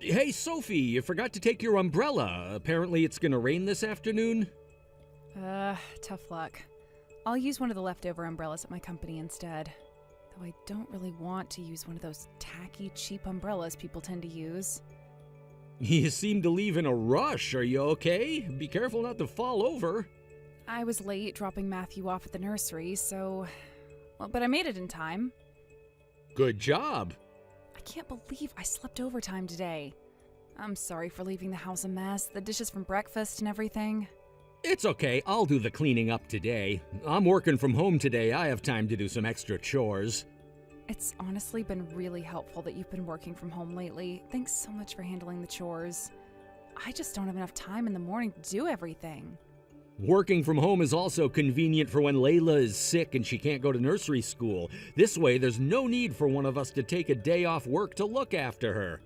Hey, Sophie, you forgot to take your umbrella. Apparently it's gonna rain this afternoon. Tough luck. I'll use one of the leftover umbrellas at my company instead. Though I don't really want to use one of those tacky, cheap umbrellas people tend to use. You seem to leave in a rush. Are you okay? Be careful not to fall over. I was late dropping Matthew off at the nursery, but I made it in time. Good job. I can't believe I slept overtime today. I'm sorry for leaving the house a mess, the dishes from breakfast and everything. It's okay, I'll do the cleaning up today. I'm working from home today. I have time to do some extra chores. It's honestly been really helpful that you've been working from home lately. Thanks so much for handling the chores. I just don't have enough time in the morning to do everything. Working from home is also convenient for when Layla is sick and she can't go to nursery school. This way, there's no need for one of us to take a day off work to look after her.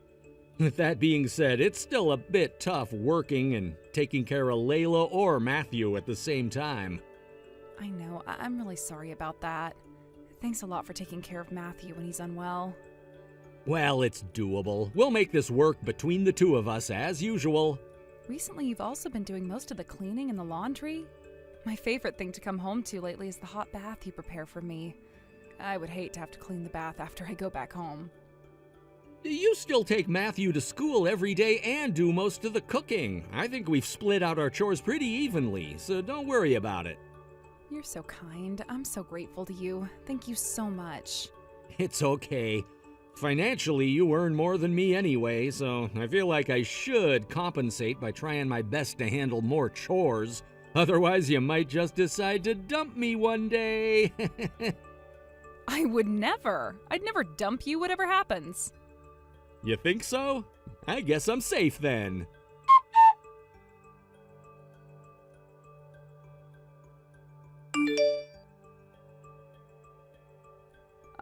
With that being said, it's still a bit tough working and taking care of Layla or Matthew at the same time. I know. I'm really sorry about that. Thanks a lot for taking care of Matthew when he's unwell. Well, it's doable. We'll make this work between the two of us as usual. Recently, you've also been doing most of the cleaning and the laundry. My favorite thing to come home to lately is the hot bath you prepare for me. I would hate to have to clean the bath after I go back home. You still take Matthew to school every day and do most of the cooking. I think we've split out our chores pretty evenly, so don't worry about it. You're so kind. I'm so grateful to you. Thank you so much. It's okay. Financially, you earn more than me anyway, so I feel like I should compensate by trying my best to handle more chores. Otherwise, you might just decide to dump me one day. I would never. I'd never dump you, whatever happens. You think so? I guess I'm safe then.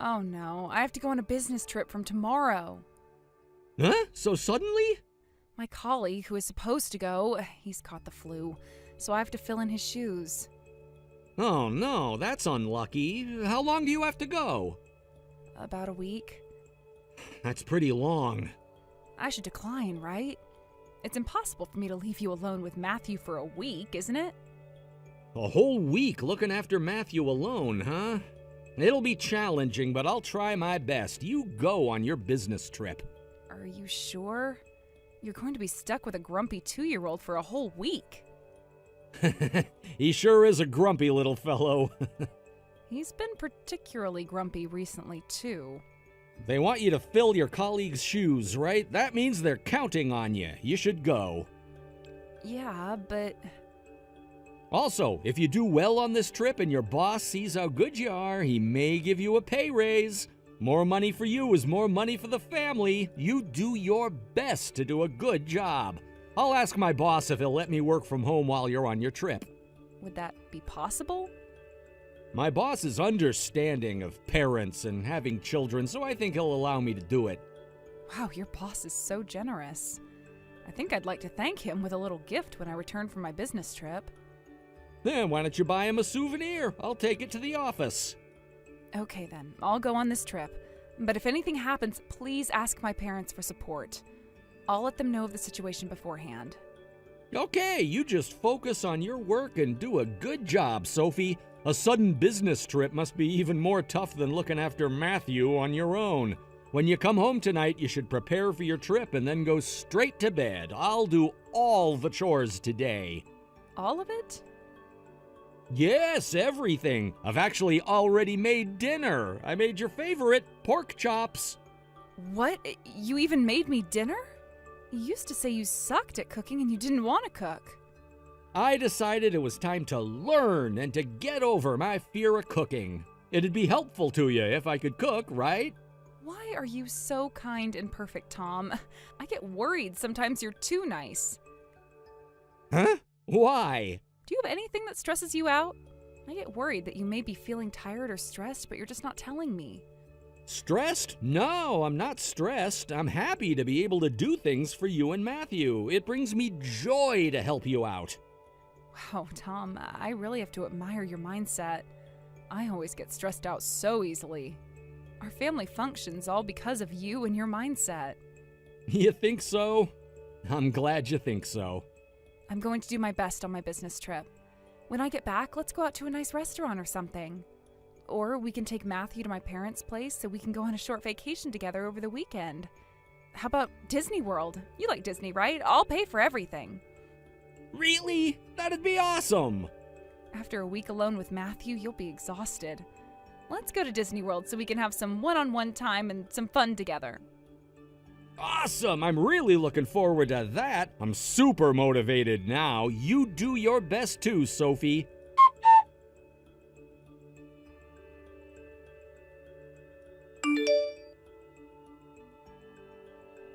Oh no, I have to go on a business trip from tomorrow. Huh? So suddenly? My colleague, who is supposed to go, he's caught the flu, so I have to fill in his shoes. Oh no, that's unlucky. How long do you have to go? About a week. That's pretty long. I should decline, right? It's impossible for me to leave you alone with Matthew for a week, isn't it? A whole week looking after Matthew alone, huh? It'll be challenging, but I'll try my best. You go on your business trip. Are you sure? You're going to be stuck with a grumpy 2-year-old for a whole week. He sure is a grumpy little fellow. He's been particularly grumpy recently, too. They want you to fill your colleagues' shoes, right? That means they're counting on you. You should go. Yeah, but... Also, if you do well on this trip and your boss sees how good you are, he may give you a pay raise. More money for you is more money for the family. You do your best to do a good job. I'll ask my boss if he'll let me work from home while you're on your trip. Would that be possible? My boss is understanding of parents and having children, so I think he'll allow me to do it. Wow, your boss is so generous. I think I'd like to thank him with a little gift when I return from my business trip. Then why don't you buy him a souvenir? I'll take it to the office. Okay then, I'll go on this trip. But if anything happens, please ask my parents for support. I'll let them know of the situation beforehand. Okay, you just focus on your work and do a good job, Sophie. A sudden business trip must be even more tough than looking after Matthew on your own. When you come home tonight, you should prepare for your trip and then go straight to bed. I'll do all the chores today. All of it? Yes, everything. I've actually already made dinner. I made your favorite, pork chops. What? You even made me dinner? You used to say you sucked at cooking and you didn't want to cook. I decided it was time to learn and to get over my fear of cooking. It'd be helpful to you if I could cook, right? Why are you so kind and perfect, Tom? I get worried sometimes you're too nice. Huh? Why? Do you have anything that stresses you out? I get worried that you may be feeling tired or stressed, but you're just not telling me. Stressed? No, I'm not stressed. I'm happy to be able to do things for you and Matthew. It brings me joy to help you out. Wow, Tom, I really have to admire your mindset. I always get stressed out so easily. Our family functions all because of you and your mindset. You think so? I'm glad you think so. I'm going to do my best on my business trip. When I get back, let's go out to a nice restaurant or something. Or we can take Matthew to my parents' place so we can go on a short vacation together over the weekend. How about Disney World? You like Disney, right? I'll pay for everything. Really? That'd be awesome! After a week alone with Matthew, you'll be exhausted. Let's go to Disney World so we can have some one-on-one time and some fun together. Awesome! I'm really looking forward to that. I'm super motivated now. You do your best too, Sophie.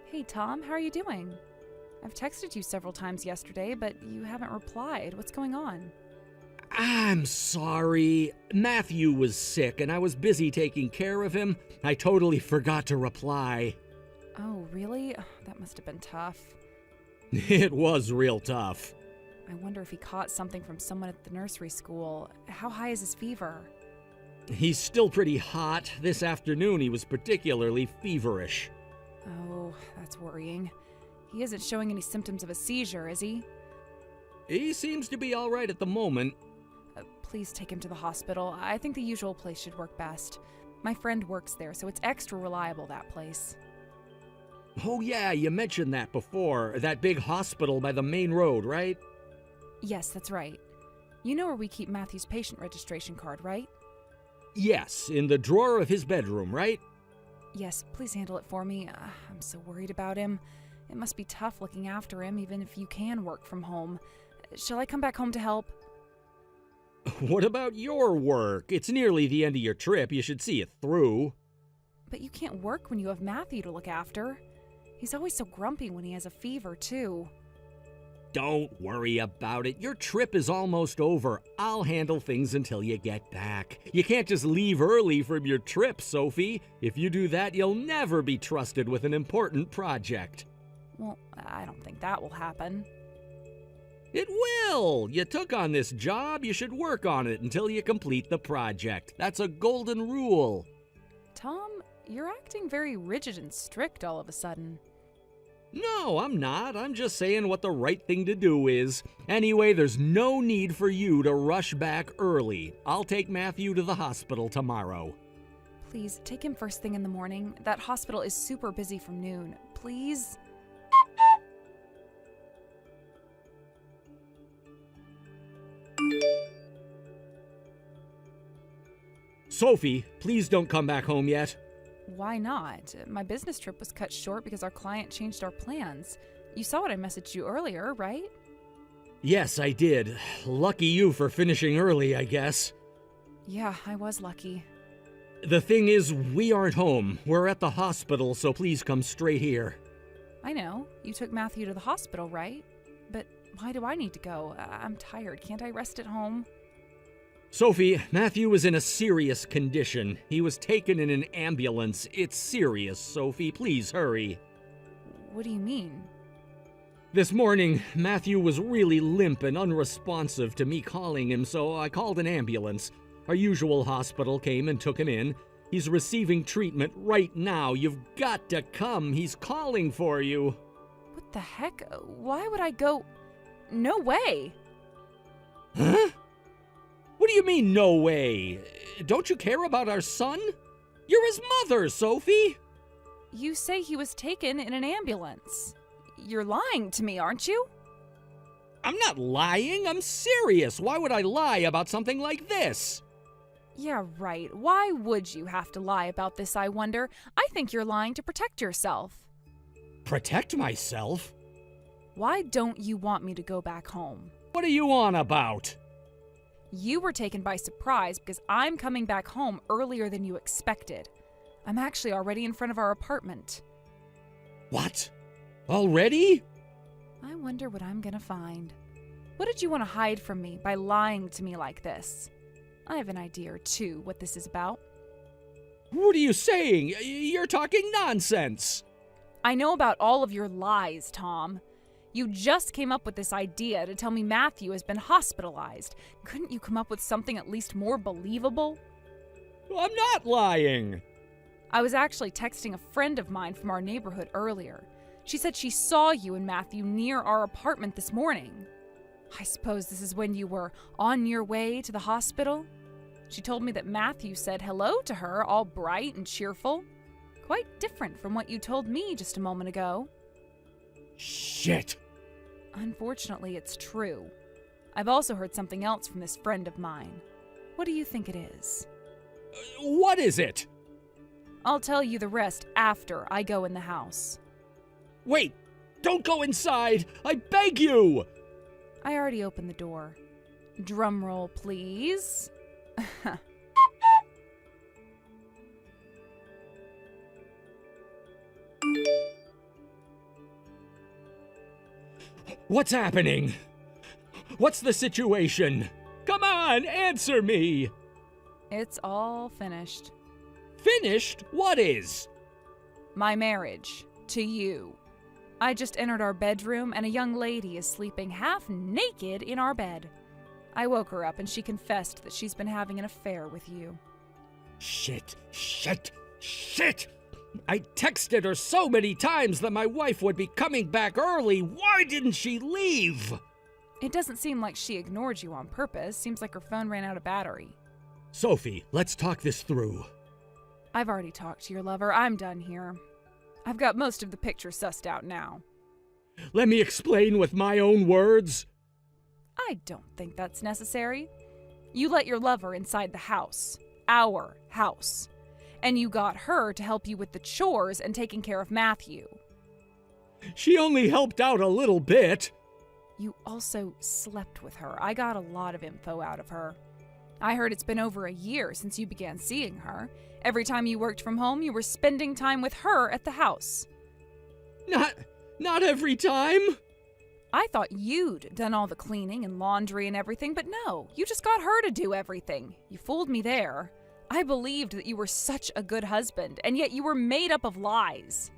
Hey Tom, how are you doing? I've texted you several times yesterday, but you haven't replied. What's going on? I'm sorry. Matthew was sick and I was busy taking care of him. I totally forgot to reply. Oh, really? That must have been tough. It was real tough. I wonder if he caught something from someone at the nursery school. How high is his fever? He's still pretty hot. This afternoon he was particularly feverish. Oh, that's worrying. He isn't showing any symptoms of a seizure, is he? He seems to be all right at the moment. Please take him to the hospital. I think the usual place should work best. My friend works there, so it's extra reliable, that place. Oh yeah, you mentioned that before. That big hospital by the main road, right? Yes, that's right. You know where we keep Matthew's patient registration card, right? Yes, in the drawer of his bedroom, right? Yes, please handle it for me. I'm so worried about him. It must be tough looking after him, even if you can work from home. Shall I come back home to help? What about your work? It's nearly the end of your trip. You should see it through. But you can't work when you have Matthew to look after. He's always so grumpy when he has a fever, too. Don't worry about it. Your trip is almost over. I'll handle things until you get back. You can't just leave early from your trip, Sophie. If you do that, you'll never be trusted with an important project. Well, I don't think that will happen. It will! You took on this job, you should work on it until you complete the project. That's a golden rule. Tom, you're acting very rigid and strict all of a sudden. No, I'm not. I'm just saying what the right thing to do is. Anyway, there's no need for you to rush back early. I'll take Matthew to the hospital tomorrow. Please, take him first thing in the morning. That hospital is super busy from noon. Please? Sophie, please don't come back home yet. Why not? My business trip was cut short because our client changed our plans. You saw what I messaged you earlier, right? Yes, I did. Lucky you for finishing early, I guess. Yeah, I was lucky. The thing is, we aren't home. We're at the hospital, so please come straight here. I know. You took Matthew to the hospital, right? But why do I need to go? I'm tired. Can't I rest at home? Sophie, Matthew was in a serious condition. He was taken in an ambulance. It's serious, Sophie. Please hurry. What do you mean? This morning, Matthew was really limp and unresponsive to me calling him, so I called an ambulance. Our usual hospital came and took him in. He's receiving treatment right now. You've got to come. He's calling for you. What the heck? Why would I go? No way! Huh? What do you mean, no way? Don't you care about our son? You're his mother, Sophie! You say he was taken in an ambulance. You're lying to me, aren't you? I'm not lying. I'm serious. Why would I lie about something like this? Yeah, right. Why would you have to lie about this, I wonder? I think you're lying to protect yourself. Protect myself? Why don't you want me to go back home? What are you on about? You were taken by surprise because I'm coming back home earlier than you expected. I'm actually already in front of our apartment. What? Already? I wonder what I'm gonna find. What did you want to hide from me by lying to me like this? I have an idea or two what this is about. What are you saying? You're talking nonsense. I know about all of your lies, Tom. You just came up with this idea to tell me Matthew has been hospitalized. Couldn't you come up with something at least more believable? I'm not lying. I was actually texting a friend of mine from our neighborhood earlier. She said she saw you and Matthew near our apartment this morning. I suppose this is when you were on your way to the hospital? She told me that Matthew said hello to her, all bright and cheerful. Quite different from what you told me just a moment ago. Shit! Unfortunately, it's true. I've also heard something else from this friend of mine. What do you think it is? What is it? I'll tell you the rest after I go in the house. Wait! Don't go inside! I beg you! I already opened the door. Drum roll, please. What's happening? What's the situation? Come on, answer me! It's all finished. Finished? What is? My marriage to you. I just entered our bedroom and a young lady is sleeping half naked in our bed. I woke her up and she confessed that she's been having an affair with you. Shit! I texted her so many times that my wife would be coming back early. Why didn't she leave? It doesn't seem like she ignored you on purpose. Seems like her phone ran out of battery. Sophie, let's talk this through. I've already talked to your lover. I'm done here. I've got most of the picture sussed out now. Let me explain with my own words. I don't think that's necessary. You let your lover inside the house. Our house. And you got her to help you with the chores and taking care of Matthew. She only helped out a little bit. You also slept with her. I got a lot of info out of her. I heard it's been over a year since you began seeing her. Every time you worked from home, you were spending time with her at the house. Not every time. I thought you'd done all the cleaning and laundry and everything, but no, you just got her to do everything. You fooled me there. I believed that you were such a good husband, and yet you were made up of lies.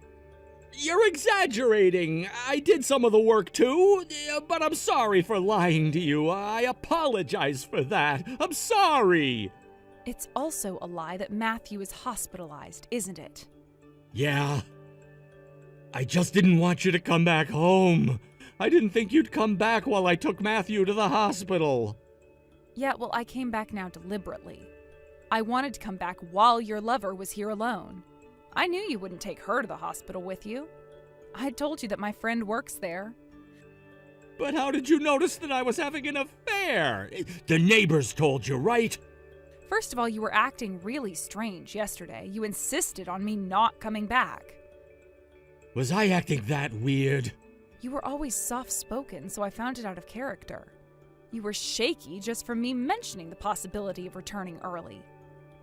You're exaggerating. I did some of the work too, but I'm sorry for lying to you. I apologize for that. I'm sorry. It's also a lie that Matthew is hospitalized, isn't it? Yeah. I just didn't want you to come back home. I didn't think you'd come back while I took Matthew to the hospital. Yeah, well, I came back now deliberately. I wanted to come back while your lover was here alone. I knew you wouldn't take her to the hospital with you. I told you that my friend works there. But how did you notice that I was having an affair? The neighbors told you, right? First of all, you were acting really strange yesterday. You insisted on me not coming back. Was I acting that weird? You were always soft-spoken, so I found it out of character. You were shaky just from me mentioning the possibility of returning early.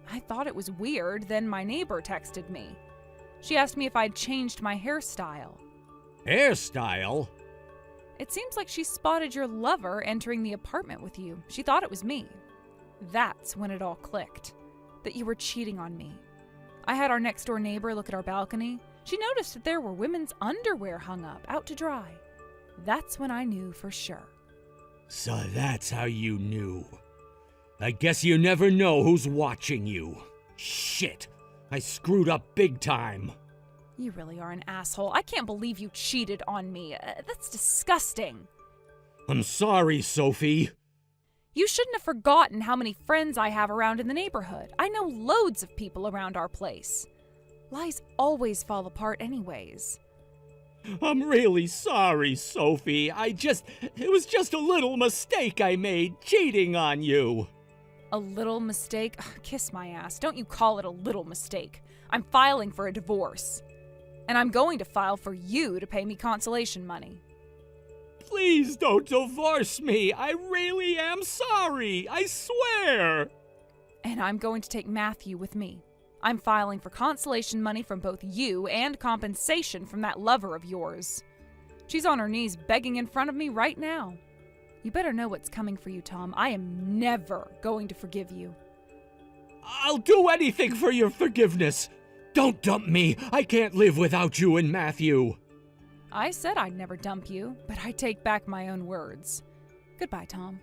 I thought it was weird, then my neighbor texted me. She asked me if I'd changed my hairstyle. Hairstyle? It seems like she spotted your lover entering the apartment with you. She thought it was me. That's when it all clicked. That you were cheating on me. I had our next-door neighbor look at our balcony. She noticed that there were women's underwear hung up, out to dry. That's when I knew for sure. So that's how you knew. I guess you never know who's watching you. Shit, I screwed up big time. You really are an asshole. I can't believe you cheated on me. That's disgusting. I'm sorry, Sophie. You shouldn't have forgotten how many friends I have around in the neighborhood. I know loads of people around our place. Lies always fall apart anyways. I'm really sorry, Sophie. It was just a little mistake I made, cheating on you. A little mistake? Ugh, kiss my ass. Don't you call it a little mistake. I'm filing for a divorce. And I'm going to file for you to pay me consolation money. Please don't divorce me. I really am sorry. I swear. And I'm going to take Matthew with me. I'm filing for consolation money from both you and compensation from that lover of yours. She's on her knees begging in front of me right now. You better know what's coming for you, Tom. I am never going to forgive you. I'll do anything for your forgiveness. Don't dump me. I can't live without you and Matthew. I said I'd never dump you, but I take back my own words. Goodbye, Tom.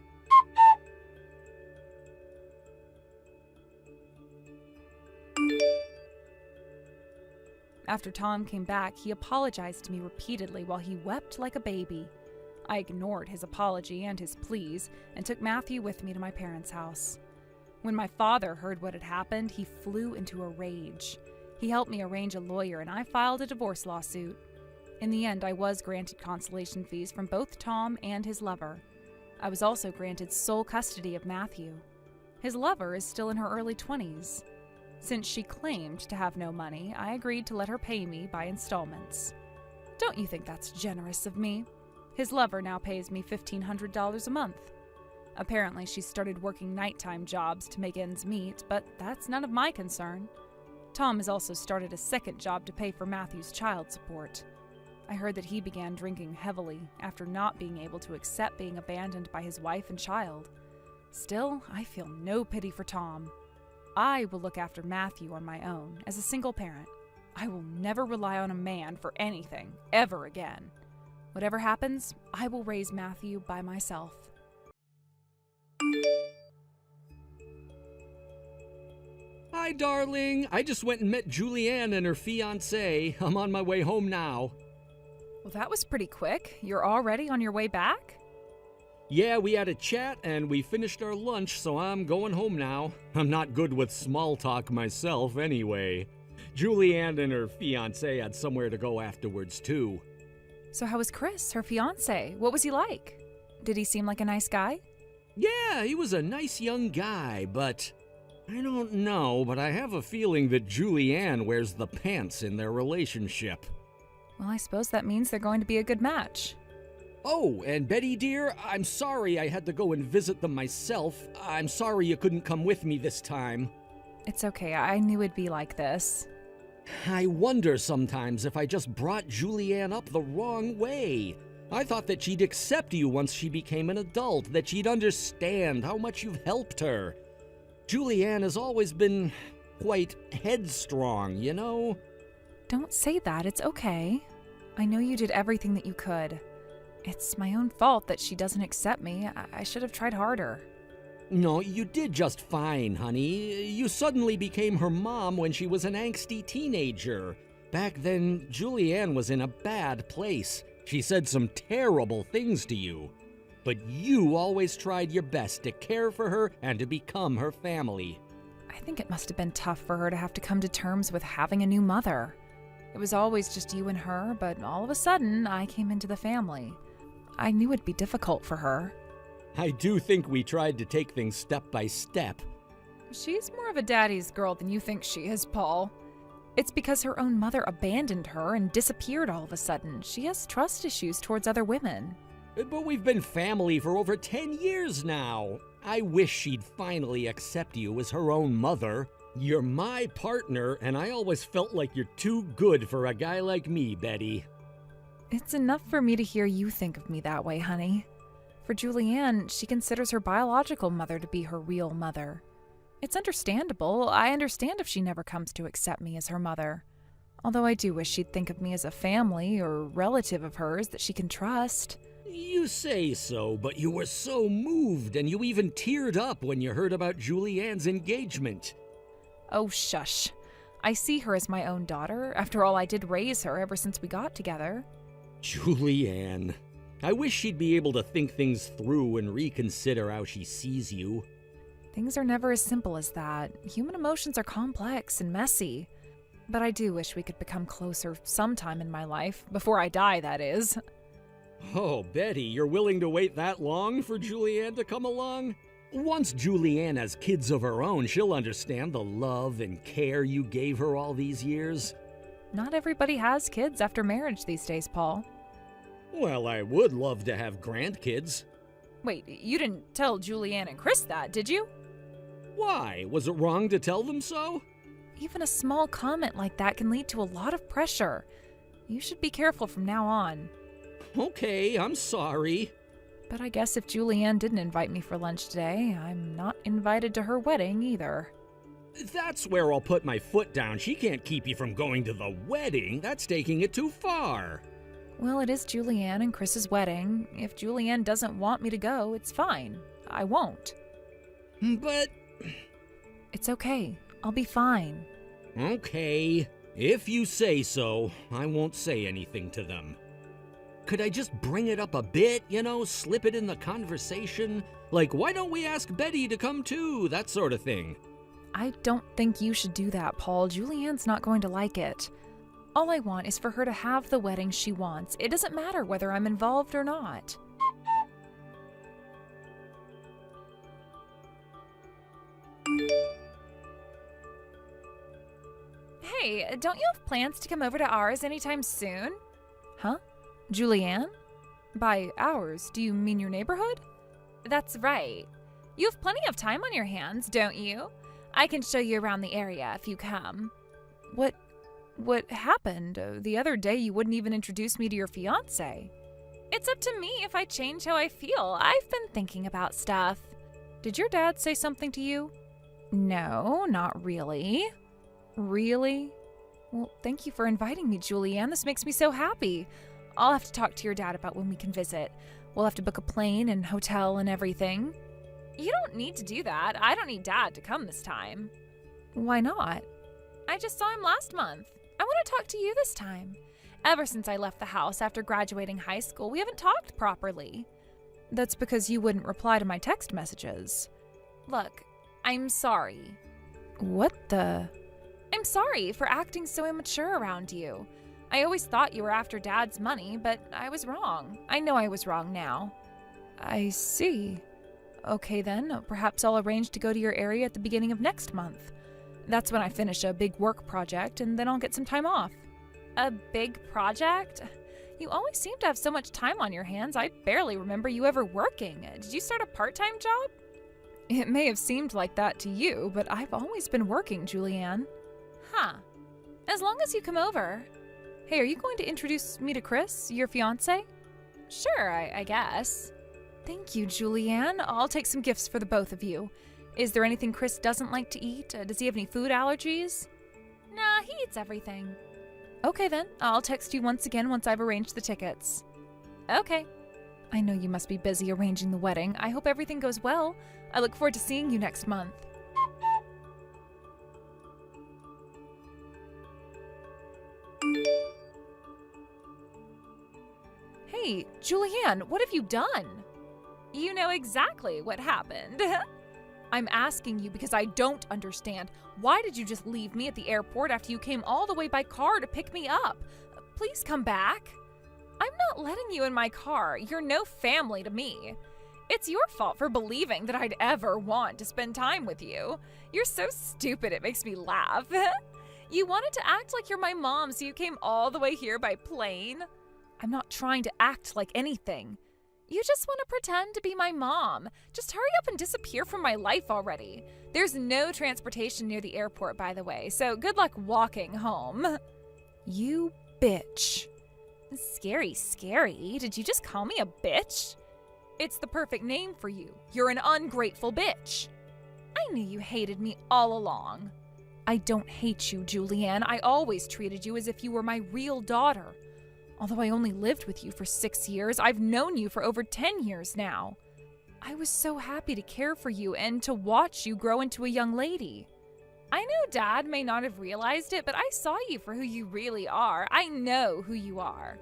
After Tom came back, he apologized to me repeatedly while he wept like a baby. I ignored his apology and his pleas and took Matthew with me to my parents' house. When my father heard what had happened, he flew into a rage. He helped me arrange a lawyer and I filed a divorce lawsuit. In the end, I was granted consolation fees from both Tom and his lover. I was also granted sole custody of Matthew. His lover is still in her early 20s. Since she claimed to have no money, I agreed to let her pay me by installments. Don't you think that's generous of me? His lover now pays me $1,500 a month. Apparently, she started working nighttime jobs to make ends meet, but that's none of my concern. Tom has also started a second job to pay for Matthew's child support. I heard that he began drinking heavily after not being able to accept being abandoned by his wife and child. Still, I feel no pity for Tom. I will look after Matthew on my own as a single parent. I will never rely on a man for anything, ever again. Whatever happens, I will raise Matthew by myself. Hi, darling. I just went and met Julianne and her fiancé. I'm on my way home now. Well, that was pretty quick. You're already on your way back? Yeah, we had a chat and we finished our lunch, so I'm going home now. I'm not good with small talk myself anyway. Julianne and her fiancé had somewhere to go afterwards, too. So how was Chris, her fiancé? What was he like? Did he seem like a nice guy? Yeah, he was a nice young guy, but I don't know, but I have a feeling that Julianne wears the pants in their relationship. Well, I suppose that means they're going to be a good match. Oh, and Betty dear, I'm sorry I had to go and visit them myself. I'm sorry you couldn't come with me this time. It's okay, I knew it'd be like this. I wonder sometimes if I just brought Julianne up the wrong way. I thought that she'd accept you once she became an adult, that she'd understand how much you've helped her. Julianne has always been quite headstrong, you know? Don't say that, it's okay. I know you did everything that you could. It's my own fault that she doesn't accept me. I should have tried harder. No, you did just fine, honey. You suddenly became her mom when she was an angsty teenager. Back then, Julianne was in a bad place. She said some terrible things to you. But you always tried your best to care for her and to become her family. I think it must have been tough for her to have to come to terms with having a new mother. It was always just you and her, but all of a sudden, I came into the family. I knew it'd be difficult for her. I do think we tried to take things step by step. She's more of a daddy's girl than you think she is, Paul. It's because her own mother abandoned her and disappeared all of a sudden. She has trust issues towards other women. But we've been family for over 10 years now. I wish she'd finally accept you as her own mother. You're my partner, and I always felt like you're too good for a guy like me, Betty. It's enough for me to hear you think of me that way, honey. For Julianne, she considers her biological mother to be her real mother. It's understandable. I understand if she never comes to accept me as her mother. Although I do wish she'd think of me as a family or relative of hers that she can trust. You say so, but you were so moved, and you even teared up when you heard about Julianne's engagement. Oh, shush. I see her as my own daughter. After all, I did raise her ever since we got together. Julianne. I wish she'd be able to think things through and reconsider how she sees you. Things are never as simple as that. Human emotions are complex and messy. But I do wish we could become closer sometime in my life. Before I die, that is. Oh, Betty, you're willing to wait that long for Julianne to come along? Once Julianne has kids of her own, she'll understand the love and care you gave her all these years. Not everybody has kids after marriage these days, Paul. Well, I would love to have grandkids. Wait, you didn't tell Julianne and Chris that, did you? Why? Was it wrong to tell them so? Even a small comment like that can lead to a lot of pressure. You should be careful from now on. Okay, I'm sorry. But I guess if Julianne didn't invite me for lunch today, I'm not invited to her wedding either. That's where I'll put my foot down. She can't keep you from going to the wedding. That's taking it too far. Well, it is Julianne and Chris's wedding. If Julianne doesn't want me to go, it's fine. I won't. But... It's okay. I'll be fine. Okay. If you say so, I won't say anything to them. Could I just bring it up a bit, slip it in the conversation? Like, why don't we ask Betty to come too? That sort of thing. I don't think you should do that, Paul. Julianne's not going to like it. All I want is for her to have the wedding she wants. It doesn't matter whether I'm involved or not. Hey, don't you have plans to come over to ours anytime soon? Huh? Julianne? By ours, do you mean your neighborhood? That's right. You have plenty of time on your hands, don't you? I can show you around the area if you come. What happened? The other day you wouldn't even introduce me to your fiancé. It's up to me if I change how I feel. I've been thinking about stuff. Did your dad say something to you? No, not really. Really? Well, thank you for inviting me, Julianne. This makes me so happy. I'll have to talk to your dad about when we can visit. We'll have to book a plane and hotel and everything. You don't need to do that. I don't need Dad to come this time. Why not? I just saw him last month. I want to talk to you this time. Ever since I left the house after graduating high school, we haven't talked properly. That's because you wouldn't reply to my text messages. Look, I'm sorry. What the? I'm sorry for acting so immature around you. I always thought you were after Dad's money, but I was wrong. I know I was wrong now. I see. Okay then, perhaps I'll arrange to go to your area at the beginning of next month. That's when I finish a big work project, and then I'll get some time off. A big project? You always seem to have so much time on your hands, I barely remember you ever working. Did you start a part-time job? It may have seemed like that to you, but I've always been working, Julianne. Huh. As long as you come over. Hey, are you going to introduce me to Chris, your fiancé? Sure, I guess. Thank you, Julianne. I'll take some gifts for the both of you. Is there anything Chris doesn't like to eat? Does he have any food allergies? Nah, he eats everything. Okay then, I'll text you once again once I've arranged the tickets. Okay. I know you must be busy arranging the wedding. I hope everything goes well. I look forward to seeing you next month. Hey, Julianne, what have you done? You know exactly what happened. I'm asking you because I don't understand. Why did you just leave me at the airport after you came all the way by car to pick me up? Please come back. I'm not letting you in my car. You're no family to me. It's your fault for believing that I'd ever want to spend time with you. You're so stupid it makes me laugh. You wanted to act like you're my mom, so you came all the way here by plane. I'm not trying to act like anything. You just want to pretend to be my mom. Just hurry up and disappear from my life already. There's no transportation near the airport, by the way, so good luck walking home. You bitch. Scary. Did you just call me a bitch? It's the perfect name for you. You're an ungrateful bitch. I knew you hated me all along. I don't hate you, Julianne. I always treated you as if you were my real daughter. Although I only lived with you for 6 years, I've known you for over 10 years now. I was so happy to care for you and to watch you grow into a young lady. I know Dad may not have realized it, but I saw you for who you really are. I know who you are.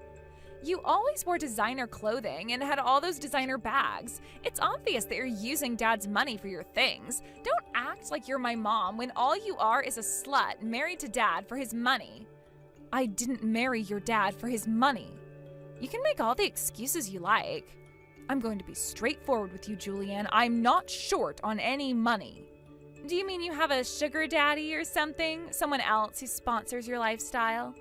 You always wore designer clothing and had all those designer bags. It's obvious that you're using Dad's money for your things. Don't act like you're my mom when all you are is a slut married to Dad for his money. I didn't marry your dad for his money. You can make all the excuses you like. I'm going to be straightforward with you, Julianne. I'm not short on any money. Do you mean you have a sugar daddy or something? Someone else who sponsors your lifestyle?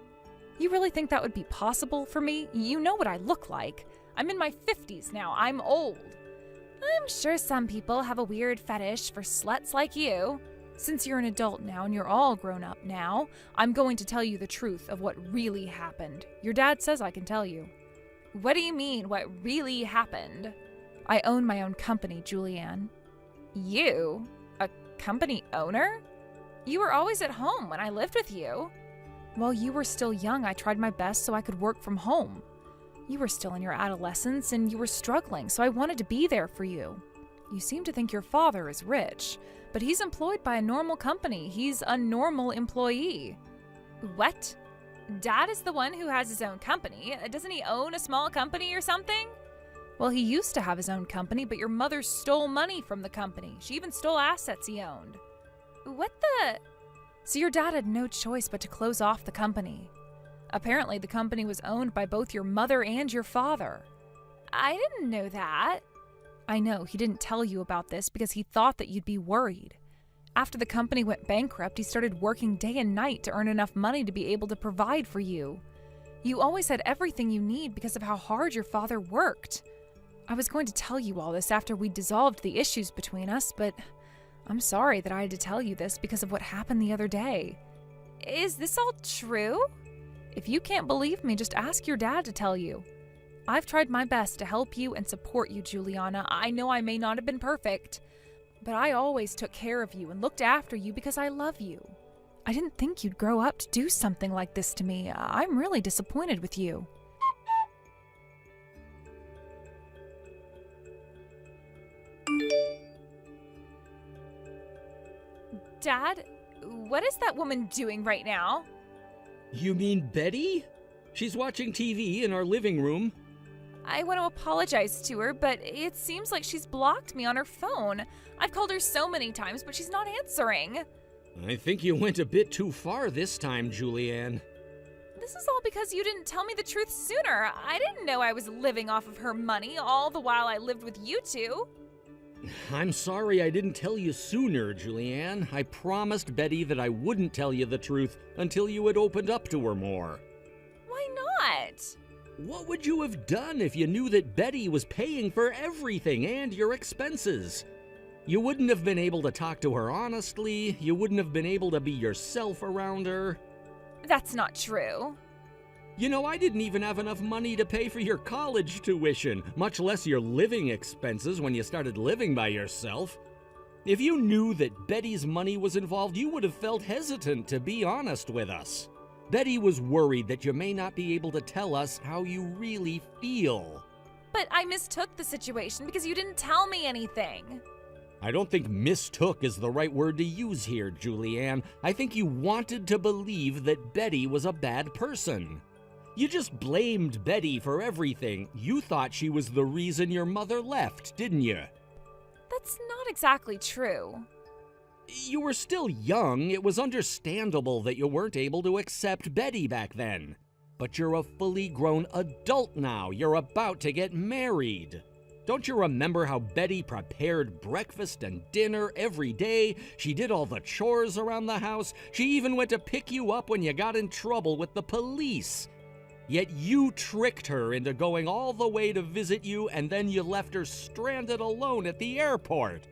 You really think that would be possible for me? You know what I look like. I'm in my 50s now. I'm old. I'm sure some people have a weird fetish for sluts like you. Since you're an adult now and you're all grown up now, I'm going to tell you the truth of what really happened. Your dad says I can tell you. What do you mean, what really happened? I own my own company, Julianne. You? A company owner? You were always at home when I lived with you. While you were still young, I tried my best so I could work from home. You were still in your adolescence and you were struggling, so I wanted to be there for you. You seem to think your father is rich, but he's employed by a normal company. He's a normal employee. What? Dad is the one who has his own company. Doesn't he own a small company or something? Well, he used to have his own company, but your mother stole money from the company. She even stole assets he owned. What the? So your dad had no choice but to close off the company. Apparently, the company was owned by both your mother and your father. I didn't know that. I know, he didn't tell you about this because he thought that you'd be worried. After the company went bankrupt, he started working day and night to earn enough money to be able to provide for you. You always had everything you need because of how hard your father worked. I was going to tell you all this after we dissolved the issues between us, but I'm sorry that I had to tell you this because of what happened the other day. Is this all true? If you can't believe me, just ask your dad to tell you. I've tried my best to help you and support you, Juliana. I know I may not have been perfect, but I always took care of you and looked after you because I love you. I didn't think you'd grow up to do something like this to me. I'm really disappointed with you. Dad, what is that woman doing right now? You mean Betty? She's watching TV in our living room. I want to apologize to her, but it seems like she's blocked me on her phone. I've called her so many times, but she's not answering. I think you went a bit too far this time, Julianne. This is all because you didn't tell me the truth sooner. I didn't know I was living off of her money all the while I lived with you two. I'm sorry I didn't tell you sooner, Julianne. I promised Betty that I wouldn't tell you the truth until you had opened up to her more. Why not? What would you have done if you knew that Betty was paying for everything and your expenses? You wouldn't have been able to talk to her honestly. You wouldn't have been able to be yourself around her. That's not true. You know, I didn't even have enough money to pay for your college tuition, much less your living expenses when you started living by yourself. If you knew that Betty's money was involved, you would have felt hesitant to be honest with us. Betty was worried that you may not be able to tell us how you really feel. But I mistook the situation because you didn't tell me anything. I don't think mistook is the right word to use here, Julianne. I think you wanted to believe that Betty was a bad person. You just blamed Betty for everything. You thought she was the reason your mother left, didn't you? That's not exactly true. You were still young. It was understandable that you weren't able to accept Betty back then. But you're a fully grown adult now. You're about to get married. Don't you remember how Betty prepared breakfast and dinner every day? She did all the chores around the house. She even went to pick you up when you got in trouble with the police. Yet you tricked her into going all the way to visit you, and then you left her stranded alone at the airport.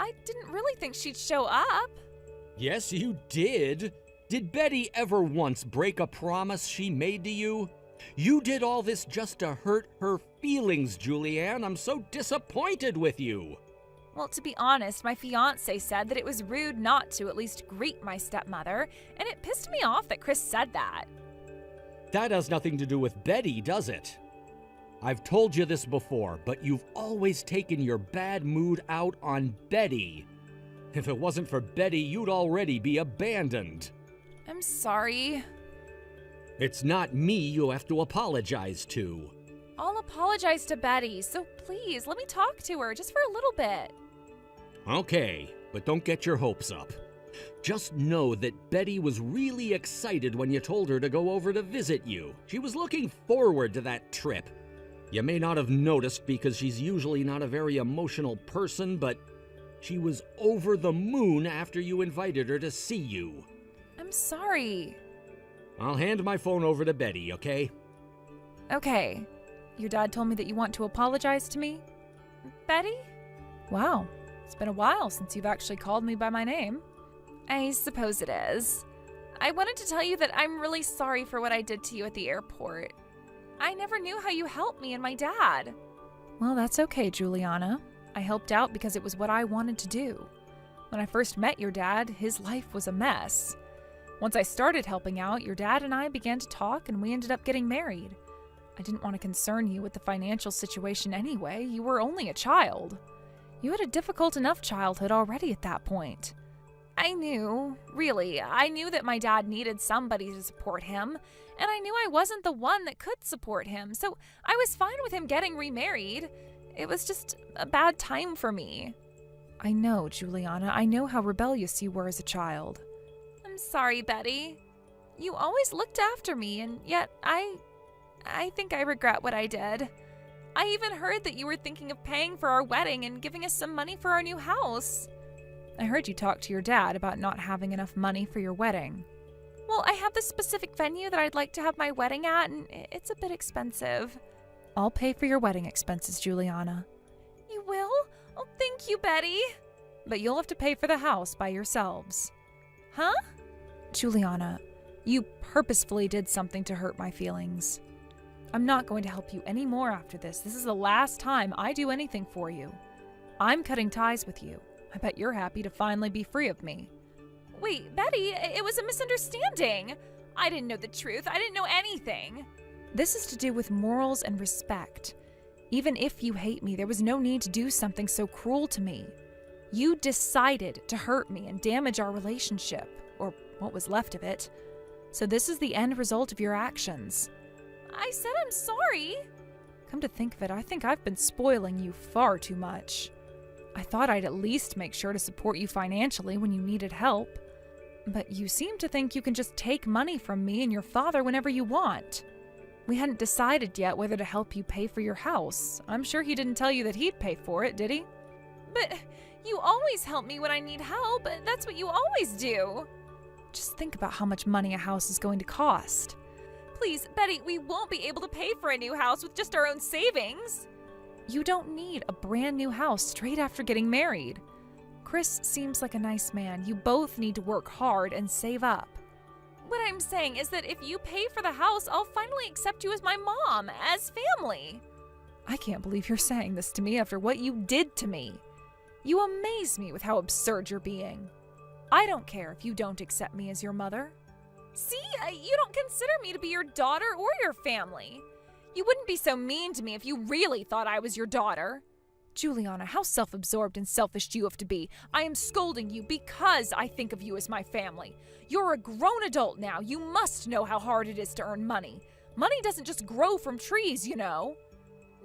I didn't really think she'd show up. Yes, you did. Did Betty ever once break a promise she made to you? You did all this just to hurt her feelings, Julianne. I'm so disappointed with you. Well, to be honest, my fiancé said that it was rude not to at least greet my stepmother, and it pissed me off that Chris said that. That has nothing to do with Betty, does it? I've told you this before, but you've always taken your bad mood out on Betty. If it wasn't for Betty, you'd already be abandoned. I'm sorry. It's not me you have to apologize to. I'll apologize to Betty, so please, let me talk to her just for a little bit. Okay, but don't get your hopes up. Just know that Betty was really excited when you told her to go over to visit you. She was looking forward to that trip. You may not have noticed because she's usually not a very emotional person, but she was over the moon after you invited her to see you. I'm sorry. I'll hand my phone over to Betty, okay? Okay. Your dad told me that you want to apologize to me? Betty? Wow, it's been a while since you've actually called me by my name. I suppose it is. I wanted to tell you that I'm really sorry for what I did to you at the airport. I never knew how you helped me and my dad. Well, that's okay, Juliana. I helped out because it was what I wanted to do. When I first met your dad, his life was a mess. Once I started helping out, your dad and I began to talk and we ended up getting married. I didn't want to concern you with the financial situation anyway. You were only a child. You had a difficult enough childhood already at that point. I knew that my dad needed somebody to support him, and I knew I wasn't the one that could support him, so I was fine with him getting remarried. It was just a bad time for me. I know, Juliana, I know how rebellious you were as a child. I'm sorry, Betty. You always looked after me, and yet I think I regret what I did. I even heard that you were thinking of paying for our wedding and giving us some money for our new house. I heard you talk to your dad about not having enough money for your wedding. Well, I have this specific venue that I'd like to have my wedding at, and it's a bit expensive. I'll pay for your wedding expenses, Juliana. You will? Oh, thank you, Betty. But you'll have to pay for the house by yourselves. Huh? Juliana, you purposefully did something to hurt my feelings. I'm not going to help you anymore after this. This is the last time I do anything for you. I'm cutting ties with you. I bet you're happy to finally be free of me. Wait, Betty, it was a misunderstanding. I didn't know the truth. I didn't know anything. This is to do with morals and respect. Even if you hate me, there was no need to do something so cruel to me. You decided to hurt me and damage our relationship, or what was left of it. So this is the end result of your actions. I said I'm sorry. Come to think of it, I think I've been spoiling you far too much. I thought I'd at least make sure to support you financially when you needed help. But you seem to think you can just take money from me and your father whenever you want. We hadn't decided yet whether to help you pay for your house. I'm sure he didn't tell you that he'd pay for it, did he? But you always help me when I need help. That's what you always do. Just think about how much money a house is going to cost. Please, Betty, we won't be able to pay for a new house with just our own savings. You don't need a brand new house straight after getting married. Chris seems like a nice man. You both need to work hard and save up. What I'm saying is that if you pay for the house, I'll finally accept you as my mom, as family. I can't believe you're saying this to me after what you did to me. You amaze me with how absurd you're being. I don't care if you don't accept me as your mother. See, you don't consider me to be your daughter or your family. You wouldn't be so mean to me if you really thought I was your daughter. Juliana, how self-absorbed and selfish do you have to be? I am scolding you because I think of you as my family. You're a grown adult now. You must know how hard it is to earn money. Money doesn't just grow from trees, you know.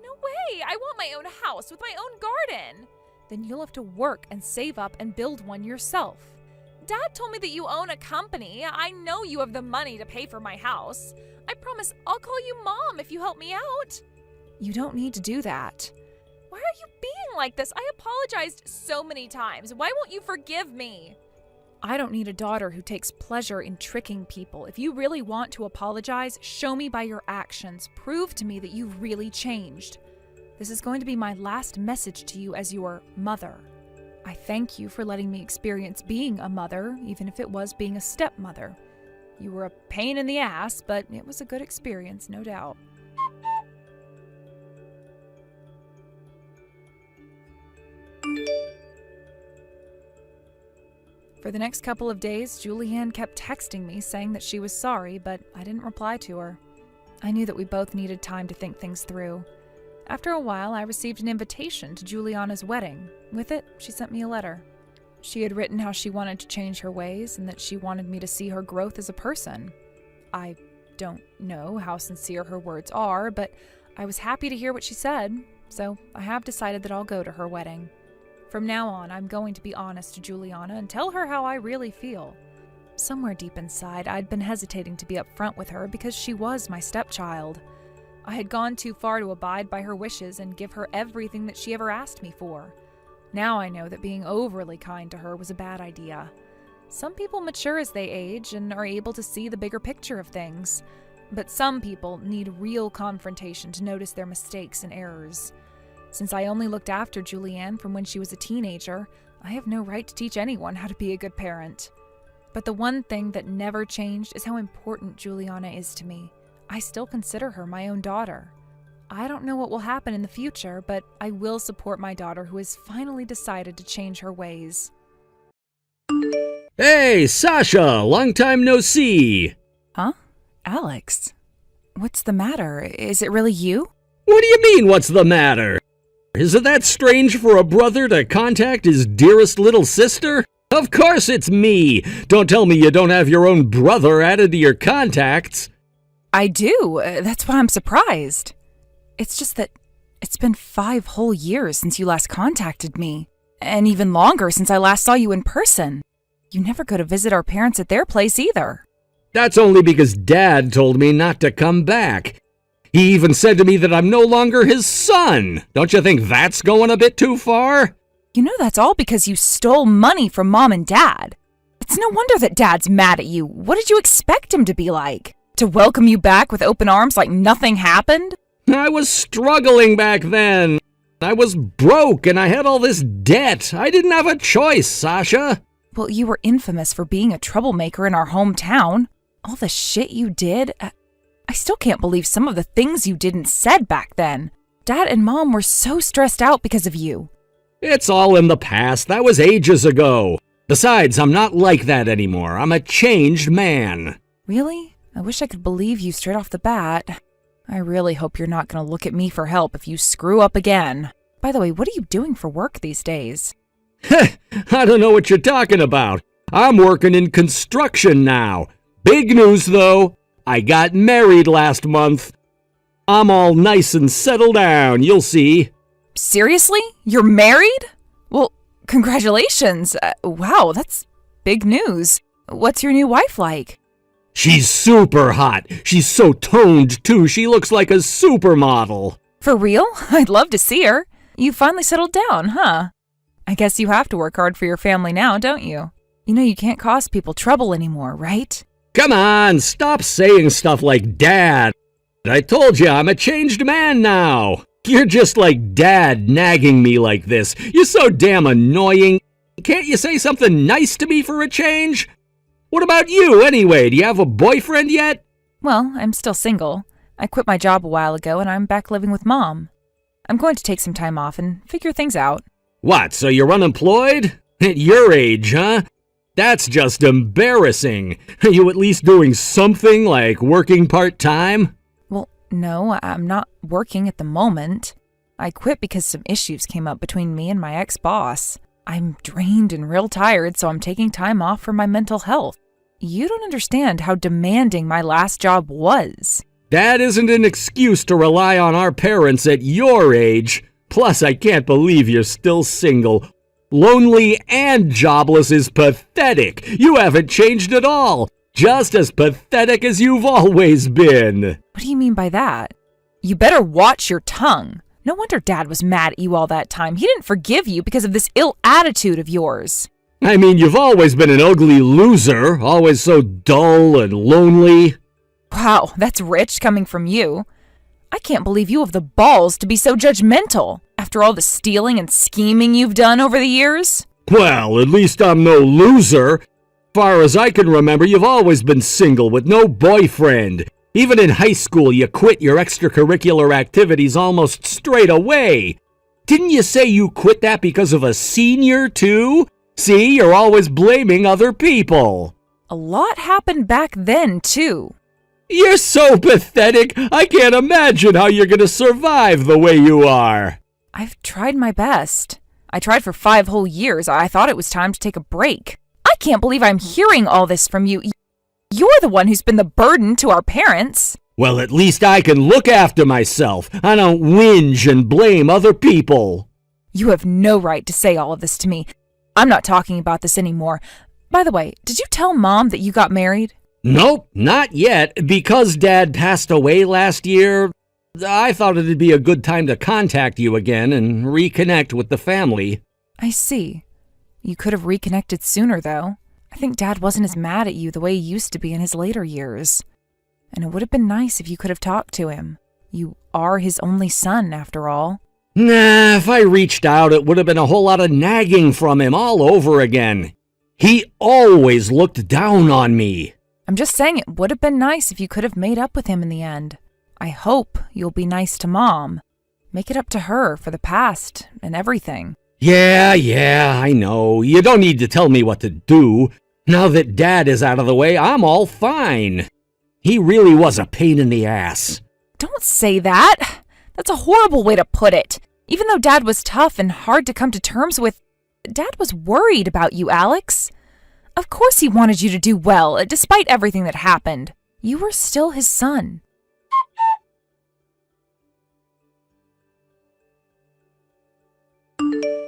No way. I want my own house with my own garden. Then you'll have to work and save up and build one yourself. Dad told me that you own a company. I know you have the money to pay for my house. I promise I'll call you Mom if you help me out. You don't need to do that. Why are you being like this? I apologized so many times. Why won't you forgive me? I don't need a daughter who takes pleasure in tricking people. If you really want to apologize, show me by your actions. Prove to me that you've really changed. This is going to be my last message to you as your mother. I thank you for letting me experience being a mother, even if it was being a stepmother. You were a pain in the ass, but it was a good experience, no doubt. For the next couple of days, Julianne kept texting me saying that she was sorry, but I didn't reply to her. I knew that we both needed time to think things through. After a while, I received an invitation to Juliana's wedding. With it, she sent me a letter. She had written how she wanted to change her ways and that she wanted me to see her growth as a person. I don't know how sincere her words are, but I was happy to hear what she said, so I have decided that I'll go to her wedding. From now on, I'm going to be honest to Juliana and tell her how I really feel. Somewhere deep inside, I'd been hesitating to be upfront with her because she was my stepchild. I had gone too far to abide by her wishes and give her everything that she ever asked me for. Now I know that being overly kind to her was a bad idea. Some people mature as they age and are able to see the bigger picture of things, but some people need real confrontation to notice their mistakes and errors. Since I only looked after Julianne from when she was a teenager, I have no right to teach anyone how to be a good parent. But the one thing that never changed is how important Juliana is to me. I still consider her my own daughter. I don't know what will happen in the future, but I will support my daughter who has finally decided to change her ways. Hey, Sasha! Long time no see! Huh? Alex? What's the matter? Is it really you? What do you mean, what's the matter? Is it that strange for a brother to contact his dearest little sister? Of course it's me! Don't tell me you don't have your own brother added to your contacts. I do. That's why I'm surprised. It's just that it's been 5 whole years since you last contacted me, and even longer since I last saw you in person. You never go to visit our parents at their place either. That's only because Dad told me not to come back. He even said to me that I'm no longer his son. Don't you think that's going a bit too far? You know that's all because you stole money from Mom and Dad. It's no wonder that Dad's mad at you. What did you expect him to be like? To welcome you back with open arms like nothing happened? I was struggling back then. I was broke and I had all this debt. I didn't have a choice, Sasha. Well, you were infamous for being a troublemaker in our hometown. All the shit you did. I still can't believe some of the things you did and said back then. Dad and Mom were so stressed out because of you. It's all in the past. That was ages ago. Besides, I'm not like that anymore. I'm a changed man. Really? I wish I could believe you straight off the bat. I really hope you're not going to look at me for help if you screw up again. By the way, what are you doing for work these days? I don't know what you're talking about. I'm working in construction now. Big news, though. I got married last month. I'm all nice and settled down, you'll see. Seriously? You're married? Well, congratulations. Wow, that's big news. What's your new wife like? She's super hot. She's so toned, too. She looks like a supermodel. For real? I'd love to see her. You finally settled down, huh? I guess you have to work hard for your family now, don't you? You know you can't cause people trouble anymore, right? Come on, stop saying stuff like Dad. I told you I'm a changed man now. You're just like Dad nagging me like this. You're so damn annoying. Can't you say something nice to me for a change? What about you, anyway? Do you have a boyfriend yet? Well, I'm still single. I quit my job a while ago and I'm back living with Mom. I'm going to take some time off and figure things out. What, so you're unemployed? At your age, huh? That's just embarrassing. Are you at least doing something like working part-time? Well, no, I'm not working at the moment. I quit because some issues came up between me and my ex-boss. I'm drained and real tired, so I'm taking time off for my mental health. You don't understand how demanding my last job was. That isn't an excuse to rely on our parents at your age. Plus, I can't believe you're still single. Lonely and jobless is pathetic. You haven't changed at all. Just as pathetic as you've always been. What do you mean by that? You better watch your tongue. No wonder Dad was mad at you all that time. He didn't forgive you because of this ill attitude of yours. I mean, you've always been an ugly loser, always so dull and lonely. Wow, that's rich coming from you. I can't believe you have the balls to be so judgmental after all the stealing and scheming you've done over the years. Well, at least I'm no loser. Far as I can remember, you've always been single with no boyfriend. Even in high school, you quit your extracurricular activities almost straight away. Didn't you say you quit that because of a senior, too? See, you're always blaming other people. A lot happened back then, too. You're so pathetic. I can't imagine how you're going to survive the way you are. I've tried my best. I tried for 5 whole years. I thought it was time to take a break. I can't believe I'm hearing all this from you. You're the one who's been the burden to our parents. Well, at least I can look after myself. I don't whinge and blame other people. You have no right to say all of this to me. I'm not talking about this anymore. By the way, did you tell Mom that you got married? Nope, not yet. Because Dad passed away last year, I thought it'd be a good time to contact you again and reconnect with the family. I see. You could have reconnected sooner, though. I think Dad wasn't as mad at you the way he used to be in his later years. And it would have been nice if you could have talked to him. You are his only son, after all. Nah, if I reached out, it would have been a whole lot of nagging from him all over again. He always looked down on me. I'm just saying it would have been nice if you could have made up with him in the end. I hope you'll be nice to Mom. Make it up to her for the past and everything. Yeah, I know. You don't need to tell me what to do. Now that Dad is out of the way, I'm all fine. He really was a pain in the ass. Don't say that. That's a horrible way to put it. Even though Dad was tough and hard to come to terms with, Dad was worried about you, Alex. Of course he wanted you to do well, despite everything that happened. You were still his son.